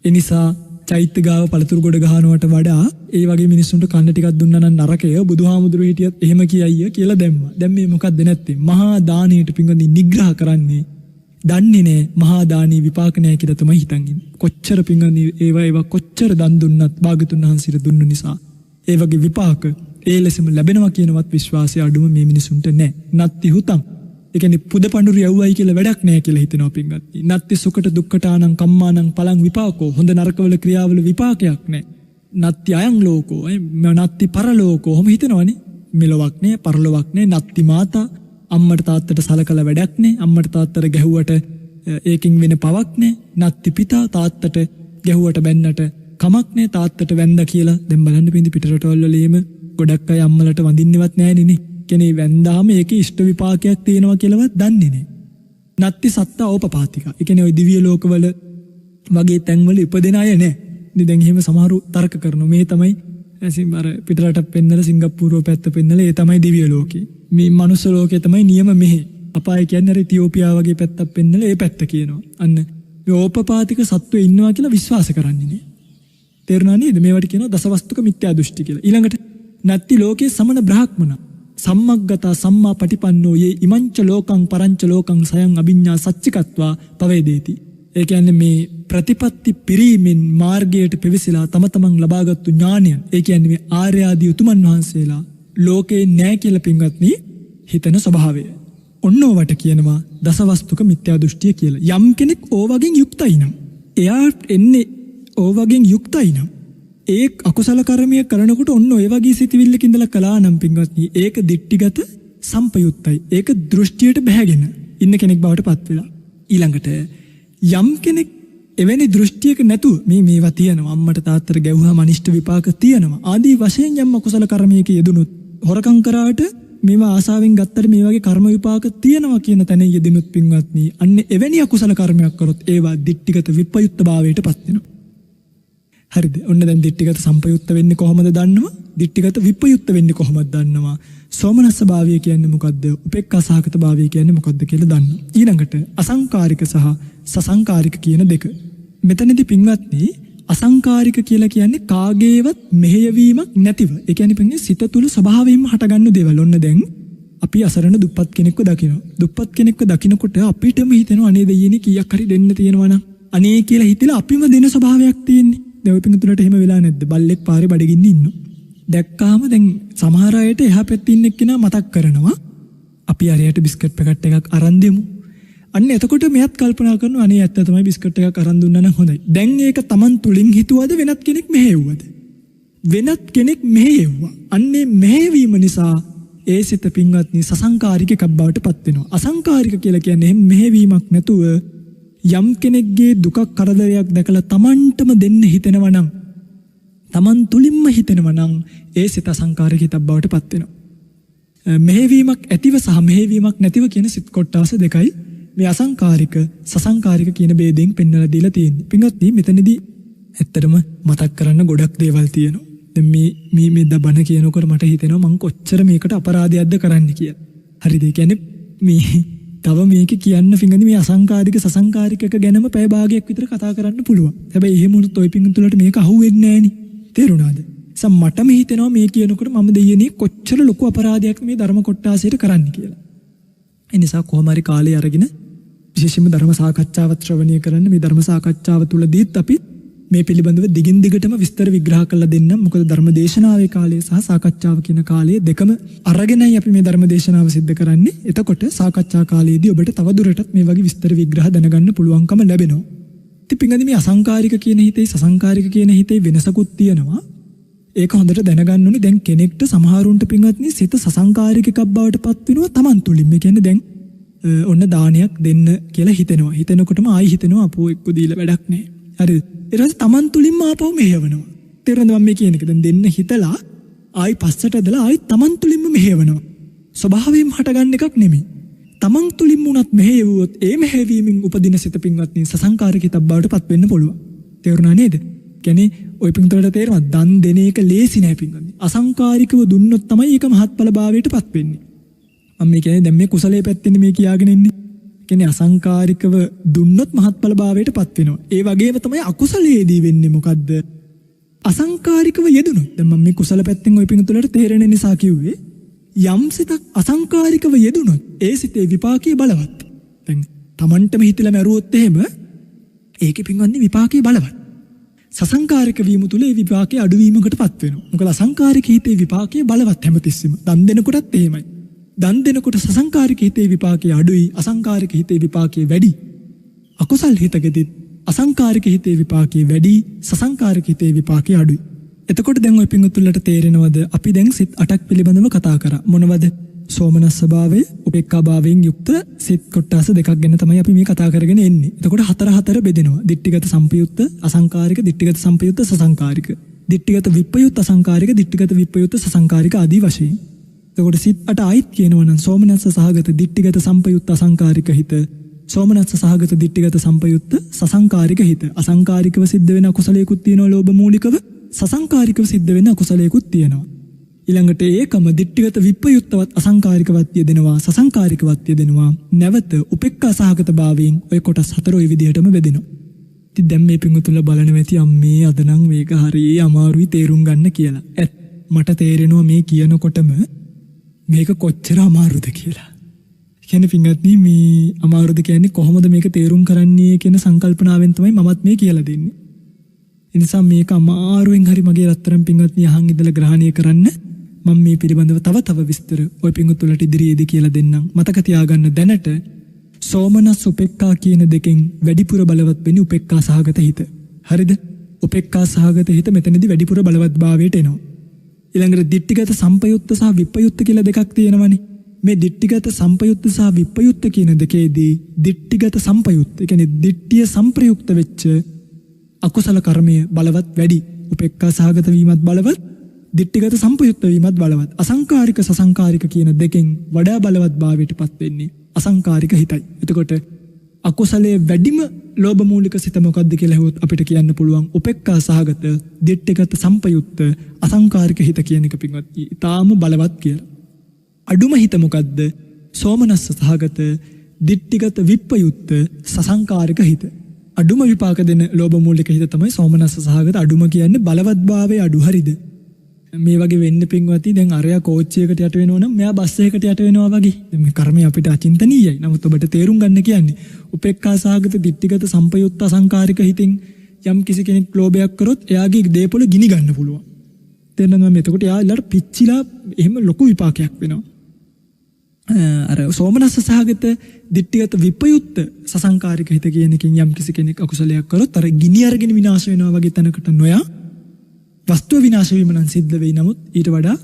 ඒ නිසා චෛත්‍ය ගාව පළතුරු ගොඩ ගහනවට වඩා ඒ වගේ මිනිස්සුන්ට කන්න ටිකක් දුන්නා නම් නරකය. බුදුහාමුදුරුවෝ හිටියත් එහෙම කියයිය කියලා දැම්මා. දැන් මේ මොකක්ද නැත්තේ? මහා දානීයට පිඟුඳි නිග්‍රහ කරන්නේ දන්නේ නැහැ. මහා දානී විපාක නැහැ කියලා තමයි හිතන් ඉන්නේ. කොච්චර පිඟුඳි ඒවා කොච්චර දන් දුන්නත් භාගතුන් වහන්සේට දුන්නු නිසා ඒ වගේ විපාක ඒ ලෙසම ලැබෙනවා කියනවත් විශ්වාසය අඩුම මේ මිනිසුන්ට නැහැ. නත්ති හුතම්. ඒ කියන්නේ පුද පඬුරු යවුවයි කියලා වැඩක් නැහැ කියලා හිතනවා පින්වත්නි. නත්ති සුකට දුක්කටානං කම්මානං පලං විපාකෝ. හොඳ නරකවල ක්‍රියාවල විපාකයක් නැහැ. නත්ති අයං ලෝකෝ. නත්ති පරලෝකෝ. ඔහොම හිතනවනේ. මෙලොවක් නැහැ, පරලොවක් නැහැ. නත්ති මාතා. අම්මට තාත්තට සලකලා වැඩක් නැහැ. අම්මට තාත්තට ගැහුවට ඒකින් වෙන පවක් නැහැ. නත්ති පිතා. තාත්තට ගැහුවට බැන්නට කමක් නැහැ. තාත්තට වැන්දා කියලා දැන් බලන්න පින්දි පිටරටවල වලීම ගොඩක් අය අම්මලට වඳින්නවත් නැහැ නේ. කෙනේ වැන්දාම ඒකේ ඉෂ්ට විපාකයක් තියෙනවා කියලාවත් දන්නේ නැහැ. නත්ති සත්තා ඕපපාතික. ඒ කියන්නේ ওই දිව්‍ය ලෝකවල වගේ තැන්වල ඉපදෙන අය නැහැ. ඉතින් දැන් එහෙම සමහරු තර්ක කරනවා මේ තමයි අර පිටරටක් පෙන්නලා සිංගප්පූරුව පැත්ත පෙන්නලා ඒ තමයි දිව්‍ය ලෝකේ. මේ මනුස්ස ලෝකේ තමයි නියම මෙහෙ. අපාය කියන්නේ අර ඉතියෝපියාව වගේ පැත්තක් පෙන්නලා ඒ පැත්ත කියනවා. අන්න මේ ඕපපාතික සත්වෝ ඉන්නවා කියලා විශ්වාස කරන්නේ නේ. තේරුණා නේද? මේවට කියනවා දසවස්තුක මිත්‍යා දෘෂ්ටි කියලා. ඊළඟට නත්ති ලෝකේ සමන බ්‍රහ්මන සම්මග්ගතා සම්මා පටිපන්නෝ යේ ඉමංච ලෝකං පරංච ලෝකං සයං අභිඤ්ඤා සච්චිකත්වා පවේදේති. ඒ කියන්නේ මේ ප්‍රතිපත්ති පිරීමෙන් මාර්ගයට පෙවිසලා තම තමන් ලබාගත්තු ඥානයන්. ඒ කියන්නේ මේ ආර්ය ආදී උතුමන් වහන්සේලා ලෝකේ නැහැ කියලා පින්වත්නි හිතන ස්වභාවය. ඔන්න ඕවට කියනවා දසවස්තුක මිත්‍යා දෘෂ්ටිය කියලා. යම් කෙනෙක් ඕවගෙන් යුක්තයි නම් එයා එන්නේ ඕවගෙන් යුක්තයි නම් ඒ අකුසල කර්මය කරනකොට ඔන්න ඔය වගේ සිතිවිල්ලක ඉඳලා කළා නම් පින්වත්නි ඒක දිට්ඨිගත සම්පයුත්තයි. ඒක දෘෂ්ටියට බැහැගෙන ඉන්න කෙනෙක් බවට පත් වෙලා. ඊළඟට යම් කෙනෙක් එවැනි දෘෂ්ටියක නැතුව මේවා තියෙනවා අම්මට තාත්තට ගැව්වම අනිෂ්ට විපාක තියෙනවා ආදී වශයෙන් යම් අකුසල කර්මයක යෙදුනොත් හොරකම් කරාට මේවා ආසාවෙන් ගත්තට මේ වගේ කර්ම විපාක තියෙනවා කියන තැන යෙදිනුත් පින්වත්නි අන්න එවැනි අකුසල කර්මයක් කරොත් ඒවා දිට්ඨිගත විපයුත්ත භාවයට පත් වෙනවා. හරිද? ඔන්න දැන් දිට්ඨිගත සම්පයුත්ත වෙන්නේ කොහොමද දන්නවා? දිට්ඨිගත විපයුත්ත වෙන්නේ කොහොමද දන්නවා? සෝමනස්ස භාවය කියන්නේ මොකද්ද? උපේක්ඛා සහගත භාවය කියන්නේ මොකද්ද කියලා දන්නවා. ඊළඟට අසංකාරික සහ සසංකාරික කියන දෙක. මෙතනදී පින්වත්නි අසංකාරික කියලා කියන්නේ කාගේවත් මෙහෙයවීමක් නැතිව. ඒ කියන්නේ පින්නේ සිත තුළ ස්වභාවයෙන්ම හටගන්න දේවල්. ඔන්න දැන් අපි අසරණ දුප්පත් කෙනෙක්ව දකිනවා. දුප්පත් කෙනෙක්ව දකිනකොට අපිටම හිතෙනවා අනේ දෙයියනේ කීයක් හරි දෙන්න තියෙනවා නම් අනේ කියලා හිතලා අපිම දෙන ස්වභාවයක් තියෙන්නේ. දැන් ඔය පිටුතුලට එහෙම වෙලා නැද්ද? බල්ලෙක් පාරේ බඩගින්න ඉන්නවා. දැක්කාම දැන් සමහර අයට එහා පැත්තේ ඉන්න එක්කෙනා මතක් කරනවා අපි අරයට බිස්කට් පැකට් එකක් අරන් දෙමු. අන්න එතකොට මෙයත් කල්පනා කරනවා අනේ ඇත්ත තමයි බිස්කට් එකක් අරන් දුන්නා නම් හොඳයි. දැන් ඒක Taman තුලින් හිතුවද වෙනත් කෙනෙක් මෙහෙයුවද? වෙනත් කෙනෙක් මෙහෙයුවා. අන්නේ මෙහෙයවීම නිසා ඒ සිත පින්වත්නි සසංකාරික එකක් බවට පත් වෙනවා. අසංකාරික කියලා කියන්නේ මෙහෙයවීමක් නැතුව යම් කෙනෙක්ගේ දුකක් කරදරයක් දැකලා Tamanටම දෙන්න හිතෙනවා නම් Taman තුලින්ම හිතෙනවා නම් ඒ සිත අසංකාරික හිතක් බවට පත් වෙනවා. මෙහෙවීමක් ඇතිව සහ මෙහෙවීමක් නැතිව කියන සිත් කොටස දෙකයි මේ අසංකාරික සසංකාරික කියන ભેදයෙන් පෙන්වලා දීලා තියෙන්නේ. පින්වත්නි මෙතනදී ඇත්තටම මතක් කරන්න ගොඩක් දේවල් තියෙනවා. දැන් මේ දබන කියනකොට මට හිතෙනවා මං කොච්චර මේකට අපරාධයක්ද කරන්න කියලා. හරිද? ඒ කියන්නේ මේ තව මේක කියන්න පින්වත්නි මේ අසංකාරික සසංකාරික එක ගැනම පැය භාගයක් විතර කතා කරන්න පුළුවන්. හැබැයි එහෙම වුණොත් ඔය පින්තුලට මේක අහුවෙන්නේ නැහැ නේ. තේරුණාද? මටම හිතෙනවා මේ කියනකොට මම දෙයියනේ කොච්චර ලොකු අපරාධයක් මේ ධර්ම කොටාසයට කරන්න කියලා. ඒ නිසා කොහොම හරි කාලේ අරගෙන විශේෂයෙන්ම ධර්ම සාකච්ඡාවත් ශ්‍රවණය කරන්න මේ ධර්ම සාකච්ඡාව තුලදීත් අපි මේ පිළිබඳව දිගින් දිගටම විස්තර විග්‍රහ කරලා දෙන්නම්. මොකද ධර්ම දේශනාවේ කාලය සහ සාකච්ඡාව කියන කාලය දෙකම අරගෙනයි අපි මේ ධර්ම දේශනාව සිද්ධ කරන්නේ. එතකොට සාකච්ඡා කාලයේදී ඔබට තව දුරටත් මේ වගේ විස්තර විග්‍රහ දැනගන්න පුළුවන්කම ලැබෙනවා. ඉතින් පින්වත්නි මේ අසංකාරික කියන හිතේ සසංකාරික කියන හිතේ වෙනසකුත් තියෙනවා. ඒක හොඳට දැනගන්න ඕනේ. දැන් කෙනෙක්ට සමහරුන්ට පින්වත්නි සිත සසංකාරික එකක් බවට පත් වෙනවා Taman තුලින්. මේ කියන්නේ දැන් ඔන්න දානයක් දෙන්න කියලා හිතෙනවා. හිතනකොටම ආයි හිතෙනවා අපෝ එක්ක දීලා වැඩක් නැහැ. හරිද? ඊට පස්සේ Taman තුලින්ම ආපහු මෙහෙවනවා. තේරෙනවද මම මේ කියන එක? දැන් දෙන්න හිතලා ආයි පස්සට ඇදලා ආයි Taman තුලින්ම මෙහෙවනවා. ස්වභාවයෙන්ම හටගන්න එකක් නෙමෙයි. Taman තුලින්ම උනත් මෙහෙයවුවොත් ඒ මෙහෙවීමෙන් උපදින සිත පින්වත්නි සසංකාරික හිතක් බවට පත් වෙන්න පුළුවන්. තේරුණා නේද? කියන්නේ ඔය පින්තුලට තේරෙනවා දන් දෙන එක ලේසි නෑ පින්වත්නි. අසංකාරිකව දුන්නොත් තමයි ඒක මහත්ඵල භාවයට පත් වෙන්නේ. මම මේ කියන්නේ දැන් මේ කුසලයේ පැත්තෙන් මේ කියාගෙන ඉන්නේ. කියන්නේ අසංකාරිකව දුන්නොත් මහත්ඵල භාවයට පත් වෙනවා. ඒ වගේම තමයි අකුසලයේදී වෙන්නේ මොකද්ද? අසංකාරිකව යෙදුණොත්. දැන් මම මේ කුසල පැත්තෙන් ඔය පින්තුලට තේරෙන නිසා කිව්වේ යම් සිතක් අසංකාරිකව යෙදුණොත් ඒ සිතේ විපාකයේ බලවත්. දැන් Tamanටම හිතලා මරුවොත් එහෙම ඒකේ පින්වත්නි විපාකයේ බලවත්. සසංකාරික වීම තුල ඒ විපාකයේ අඩුවීමකට පත් වෙනවා. මොකද අසංකාරික හිතේ විපාකයේ බලවත් හැමතිස්සෙම. දන් දෙනකොටත් එහෙමයි. දන් දෙනකොට සසංකාරික හිතේ විපාකයේ අඩුයි, අසංකාරික හිතේ විපාකයේ වැඩි. අකුසල් හිතකදී අසංකාරික හිතේ විපාකයේ වැඩි, සසංකාරික හිතේ විපාකයේ අඩුයි. එතකොට දැන් ඔය පිංගුතුල්ලට තේරෙනවද අපි දැන් සිත් 8ක් පිළිබඳව කතා කරා. මොනවද? සෝමනස්ස භාවය, උපේක්ඛා භාවයෙන් යුක්ත සිත් කොටස් දෙකක් ගැන තමයි අපි මේ කතා කරගෙන එන්නේ. එතකොට හතර බෙදෙනවා. දිට්ඨිගත සම්පයුත්ත, අසංකාරික, දිට්ඨිගත සම්පයුත්ත, සසංකාරික. දිට්ඨිගත විප්පයුත්, අසංකාරික, දිට්ඨිගත විප්පයුත්, සසංකාරික ආදී වශයෙන්. එතකොට සිත් 8 ආයිත් කියනවා නම් සෝමනස්ස සහගත දිට්ඨිගත සම්පයුත්ත අසංකාරික හිත, සෝමනස්ස සහගත දිට්ඨිගත සම්පයුත්ත සසංකාරික හිත. අසංකාරිකව සිද්ධ වෙන අකුසලයකුත් තියෙනවා ලෝභ මූලිකව, සසංකාරිකව සිද්ධ වෙන අකුසලයකුත් තියෙනවා. ඊළඟට ඒකම දිට්ඨිගත විප්පයුත්තවත් අසංකාරිකවත් යෙදෙනවා, සසංකාරිකවත් යෙදෙනවා. නැවත උපේක්ඛා සහගත භාවයෙන් ඔය කොටස් හතර ඔය විදිහටම බෙදෙනවා. ඉතින් දැන් මේ පිංගුතුල බලන වෙති අම්මේ අද නම් මේක හරිය අමාරුයි තේරුම් ගන්න කියලා. මට තේරෙනවා මේ කියනකොටම මේක කොච්චර අමාරුද කියලා. කියන්නේ පිංගත්නි මේ අමාරුද කියන්නේ කොහොමද මේක තේරුම් කරන්නේ කියන සංකල්පනාවෙන් තමයි මමත් මේ කියලා දෙන්නේ. ඒ නිසා මේක අමාරුවෙන් හරි මගේ රත්තරන් පිංගත්නි අහන් ඉඳලා ග්‍රහණය කරන්න. මම මේ පිළිබඳව තව විස්තර ඔය පිංගුතුලට ඉදිරියේදී කියලා දෙන්නම්. මතක තියාගන්න දැනට සෝමනස් උපේක්ඛා කියන දෙකෙන් වැඩිපුර බලවත් වෙන්නේ උපේක්ඛා සහගත හිත. හරිද? උපේක්ඛා සහගත හිත මෙතනදී වැඩිපුර බලවත් භාවයට එනවා. ඊළඟට දිට්ඨිගත සම්පයුත්ත සහ විප්පයුත්ත කියලා දෙකක් තියෙනවනේ. මේ දිට්ඨිගත සම්පයුත්ත සහ විප්පයුත්ත කියන දෙකේදී දිට්ඨිගත සම්පයුත්ත කියන්නේ දිට්ඨිය සම්ප්‍රයුක්ත වෙච්ච අකුසල කර්මය බලවත් වැඩි. උපේක්ඛා සහගත වීමත් බලවත්, දිට්ඨිගත සම්පයුක්ත වීමත් බලවත්. අසංකාරික සසංකාරික කියන දෙකෙන් වඩා බලවත් භාවයට පත් වෙන්නේ අසංකාරික හිතයි. එතකොට අකුසලයේ වැඩිම ලෝභ මූලික සිත මොකක්ද කියලා හෙවොත් අපිට කියන්න පුළුවන් උපේක්ඛා සහගත දිට්ඨිගත සම්පයුක්ත අසංකාරික හිත කියන එක පින්වත් ඊටාම බලවත් කියලා. අඩුම හිත මොකද්ද? සෝමනස්ස සහගත දිට්ඨිගත විප්පයුක්ත සසංකාරික හිත. අඩුම විපාක දෙන ලෝභ මූලික හිත තමයි සෝමනස්ස සහගත අඩුම කියන්නේ බලවත් භාවයේ අඩු. හරිද? මේ වගේ වෙන්න පින්වත්නි දැන් අරයා කෝච්චියකට යට වෙනවා නම් මෙයා බස් එකකට යට වෙනවා වගේ. දැන් මේ කර්මය අපිට අචින්තනීයයි. නමුත් ඔබට තේරුම් ගන්න කියන්නේ උපේක්ඛා සහගත දිට්ඨිගත සම්පයුක්ත අසංකාරික හිතින් යම් කිසි කෙනෙක් ලෝභයක් කරොත් එයාගේ දේපොළ ගිනි ගන්න පුළුවන්. තේරෙනවද මම? එතකොට එයා ඊළඟට පිච්චිලා එහෙම ලොකු විපාකයක් වෙනවා. අර සෝමනස්ස සහගත දිට්ඨිගත විප්පයුත්ත සසංකාරික හිත කියන එකෙන් යම් කිසි කෙනෙක් අකුසලයක් කරොත් අර ගිනි අරගෙන විනාශ වෙනවා වගේ තැනකට නොයා වස්තුව විනාශ වීම නම් සිද්ධ වෙයි. නමුත් ඊට වඩා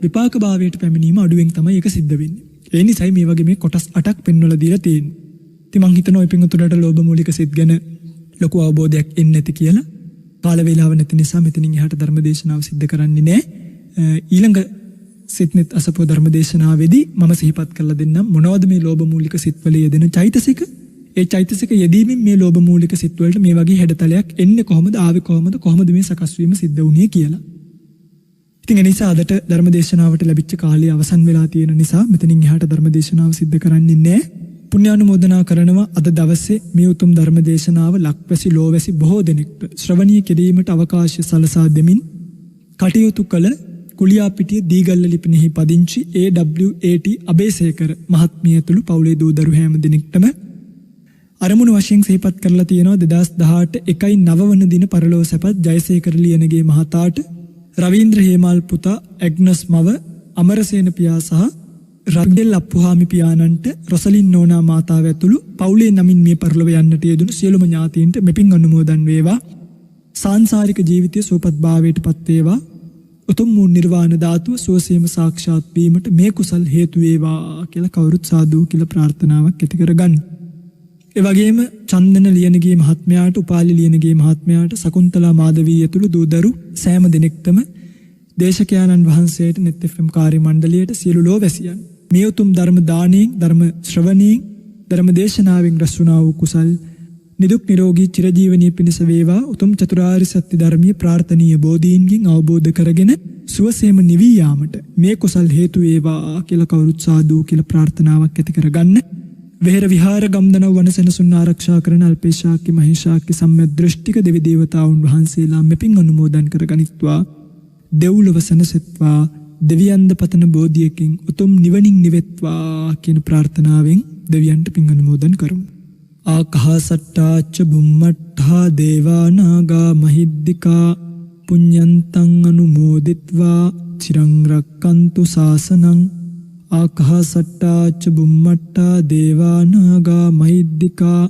විපාක භාවයට පැමිණීම අඩුවෙන් තමයි ඒක සිද්ධ වෙන්නේ. ඒ නිසායි මේ වගේ මේ කොටස් 8ක් පෙන්වලා දීලා තියෙන්නේ. ඉතින් මං හිතනවා ඔය පිංගුතුලට ලෝභ මූලික සිත් ගැන ලොකු අවබෝධයක් එන්නේ නැති කියලා. කාල වේලාව නැති නිසා මෙතනින් එහාට ධර්ම දේශනාව සිද්ධ කරන්නේ නැහැ. ඊළඟ සිත්නෙත් අසපෝ ධර්ම දේශනාවේදී මම සිහිපත් කරලා දෙන්නම් මොනවද මේ ලෝභ මූලික සිත්වල යෙදෙන චෛතසික. ඒ චෛතසික යෙදීමෙන් මේ ලෝභ මූලික සිත්වලට මේ වගේ හැඩතලයක් එන්නේ කොහොමද, ආවේ කොහොමද මේ සකස් වීම සිද්ධ වුණේ කියලා. ඉතින් ඒ නිසා අදට ධර්ම දේශනාවට ලැබිච්ච කාලය අවසන් වෙලා තියෙන නිසා මෙතනින් එහාට ධර්ම දේශනාව සිද්ධ කරන්නේ නැහැ. පුණ්‍යානුමෝදනා කරනවා අද දවසේ මේ උතුම් ධර්ම දේශනාව ලක්වැසි ලෝවැසි බොහෝ දෙනෙක්ට ශ්‍රවණීය කිරීමට අවකාශය සලසා දෙමින් කටයුතු කළ කුලියාපිටිය දීගල්ල ලිපිනෙහි පදිංචි AWAT අබේසේකර මහත්මිය ඇතුළු පවුලේ දූ දරු හැම දෙනෙක්ටම අරමුණු වශයෙන් සිහිපත් කරලා තියෙනවා 2018 1/9 වන දින පරලෝ සැපත් ජයසේකර ලියනගේ මහතාට, රවීන්ද්‍ර හේමාල් පුතා, ඇග්නස් මව, අමරසේන පියා සහ රන්දෙල් අප්පුහාමි පියාණන්ට, රොසලින් නෝනා මාතාව ඇතුළු පවුලේ නමින් මිය පරලොව යන්නට යෙදුණු සියලුම ඥාතීන්ට මෙපින් අනුමෝදන් වේවා. සාංසාරික ජීවිතයේ සුවපත් භාවයට පත් වේවා. උතුම් වූ නිර්වාණ ධාතුව සුවසේම සාක්ෂාත් වීමට මේ කුසල් හේතු වේවා කියලා කවුරුත් සාදු කියලා ප්‍රාර්ථනාවක් ඇති කරගන්න. ඒ වගේම චන්දන ලියනගේ මහත්මයාට, උපාලි ලියනගේ මහත්මයාට, සකුන්තලා මාධවී ඇතුළු දූදරු සෑම දෙනෙක්ටම දේශකයාණන් වහන්සේට, net FM කාර්ය මණ්ඩලයට, සියලු ලෝවැසියන් මේ උතුම් ධර්ම දානයෙන්, ධර්ම ශ්‍රවණයෙන්, ධර්ම දේශනාවෙන් රැස් වුණා වූ කුසල් නිදුක් නිරෝගී චිරජීවනයේ පිණිස වේවා. උතුම් චතුරාර්ය සත්‍ය ධර්මීය ප්‍රාර්ථනීය බෝධීන්ගෙන් අවබෝධ කරගෙන සුවසේම නිවී යාමට මේ කුසල් හේතු වේවා කියලා කවුරුත් සාදු කියලා ප්‍රාර්ථනාවක් ඇති කරගන්න. වෙහෙර විහාර ගම්දනව වනසෙනසුන් ආරක්ෂා කරන අල්පේශාක්‍ය මහේශාක්‍ය සම්‍යක් දෘෂ්ටික දෙවි දේවතාවුන් වහන්සේලා මෙපින් අනුමෝදන් කරගනිත්වා. දෙව්ලොව සැනසෙත්වා. දෙවියන්ද පතන බෝධියකින් උතුම් නිවනින් නිවෙත්වා කියන ප්‍රාර්ථනාවෙන් දෙවියන්ට පින් අනුමෝදන් කරමු. ආකාසට්ටාච බුම්මට්ඨා දේවා නාග මහිද්దికා පුඤ්ඤන්තං අනුමෝදිත්වා චිරං රක්칸තු ශාසනං. ආකාසට්ටාච බුම්මට්ඨා දේවා නාග මහිද්దికා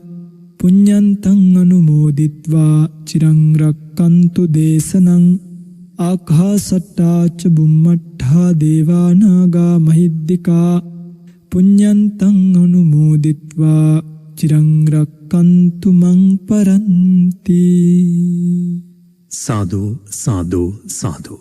පුඤ්ඤන්තං අනුමෝදිත්වා චිරං රක්칸තු දේශනං. ආකාසට්ටාච බුම්මට්ඨා දේවා නාග මහිද්దికා පුඤ්ඤන්තං අනුමෝදිත්වා චිරං රක්칸තු මං පරන්ති. සාදු සාදු සාදු.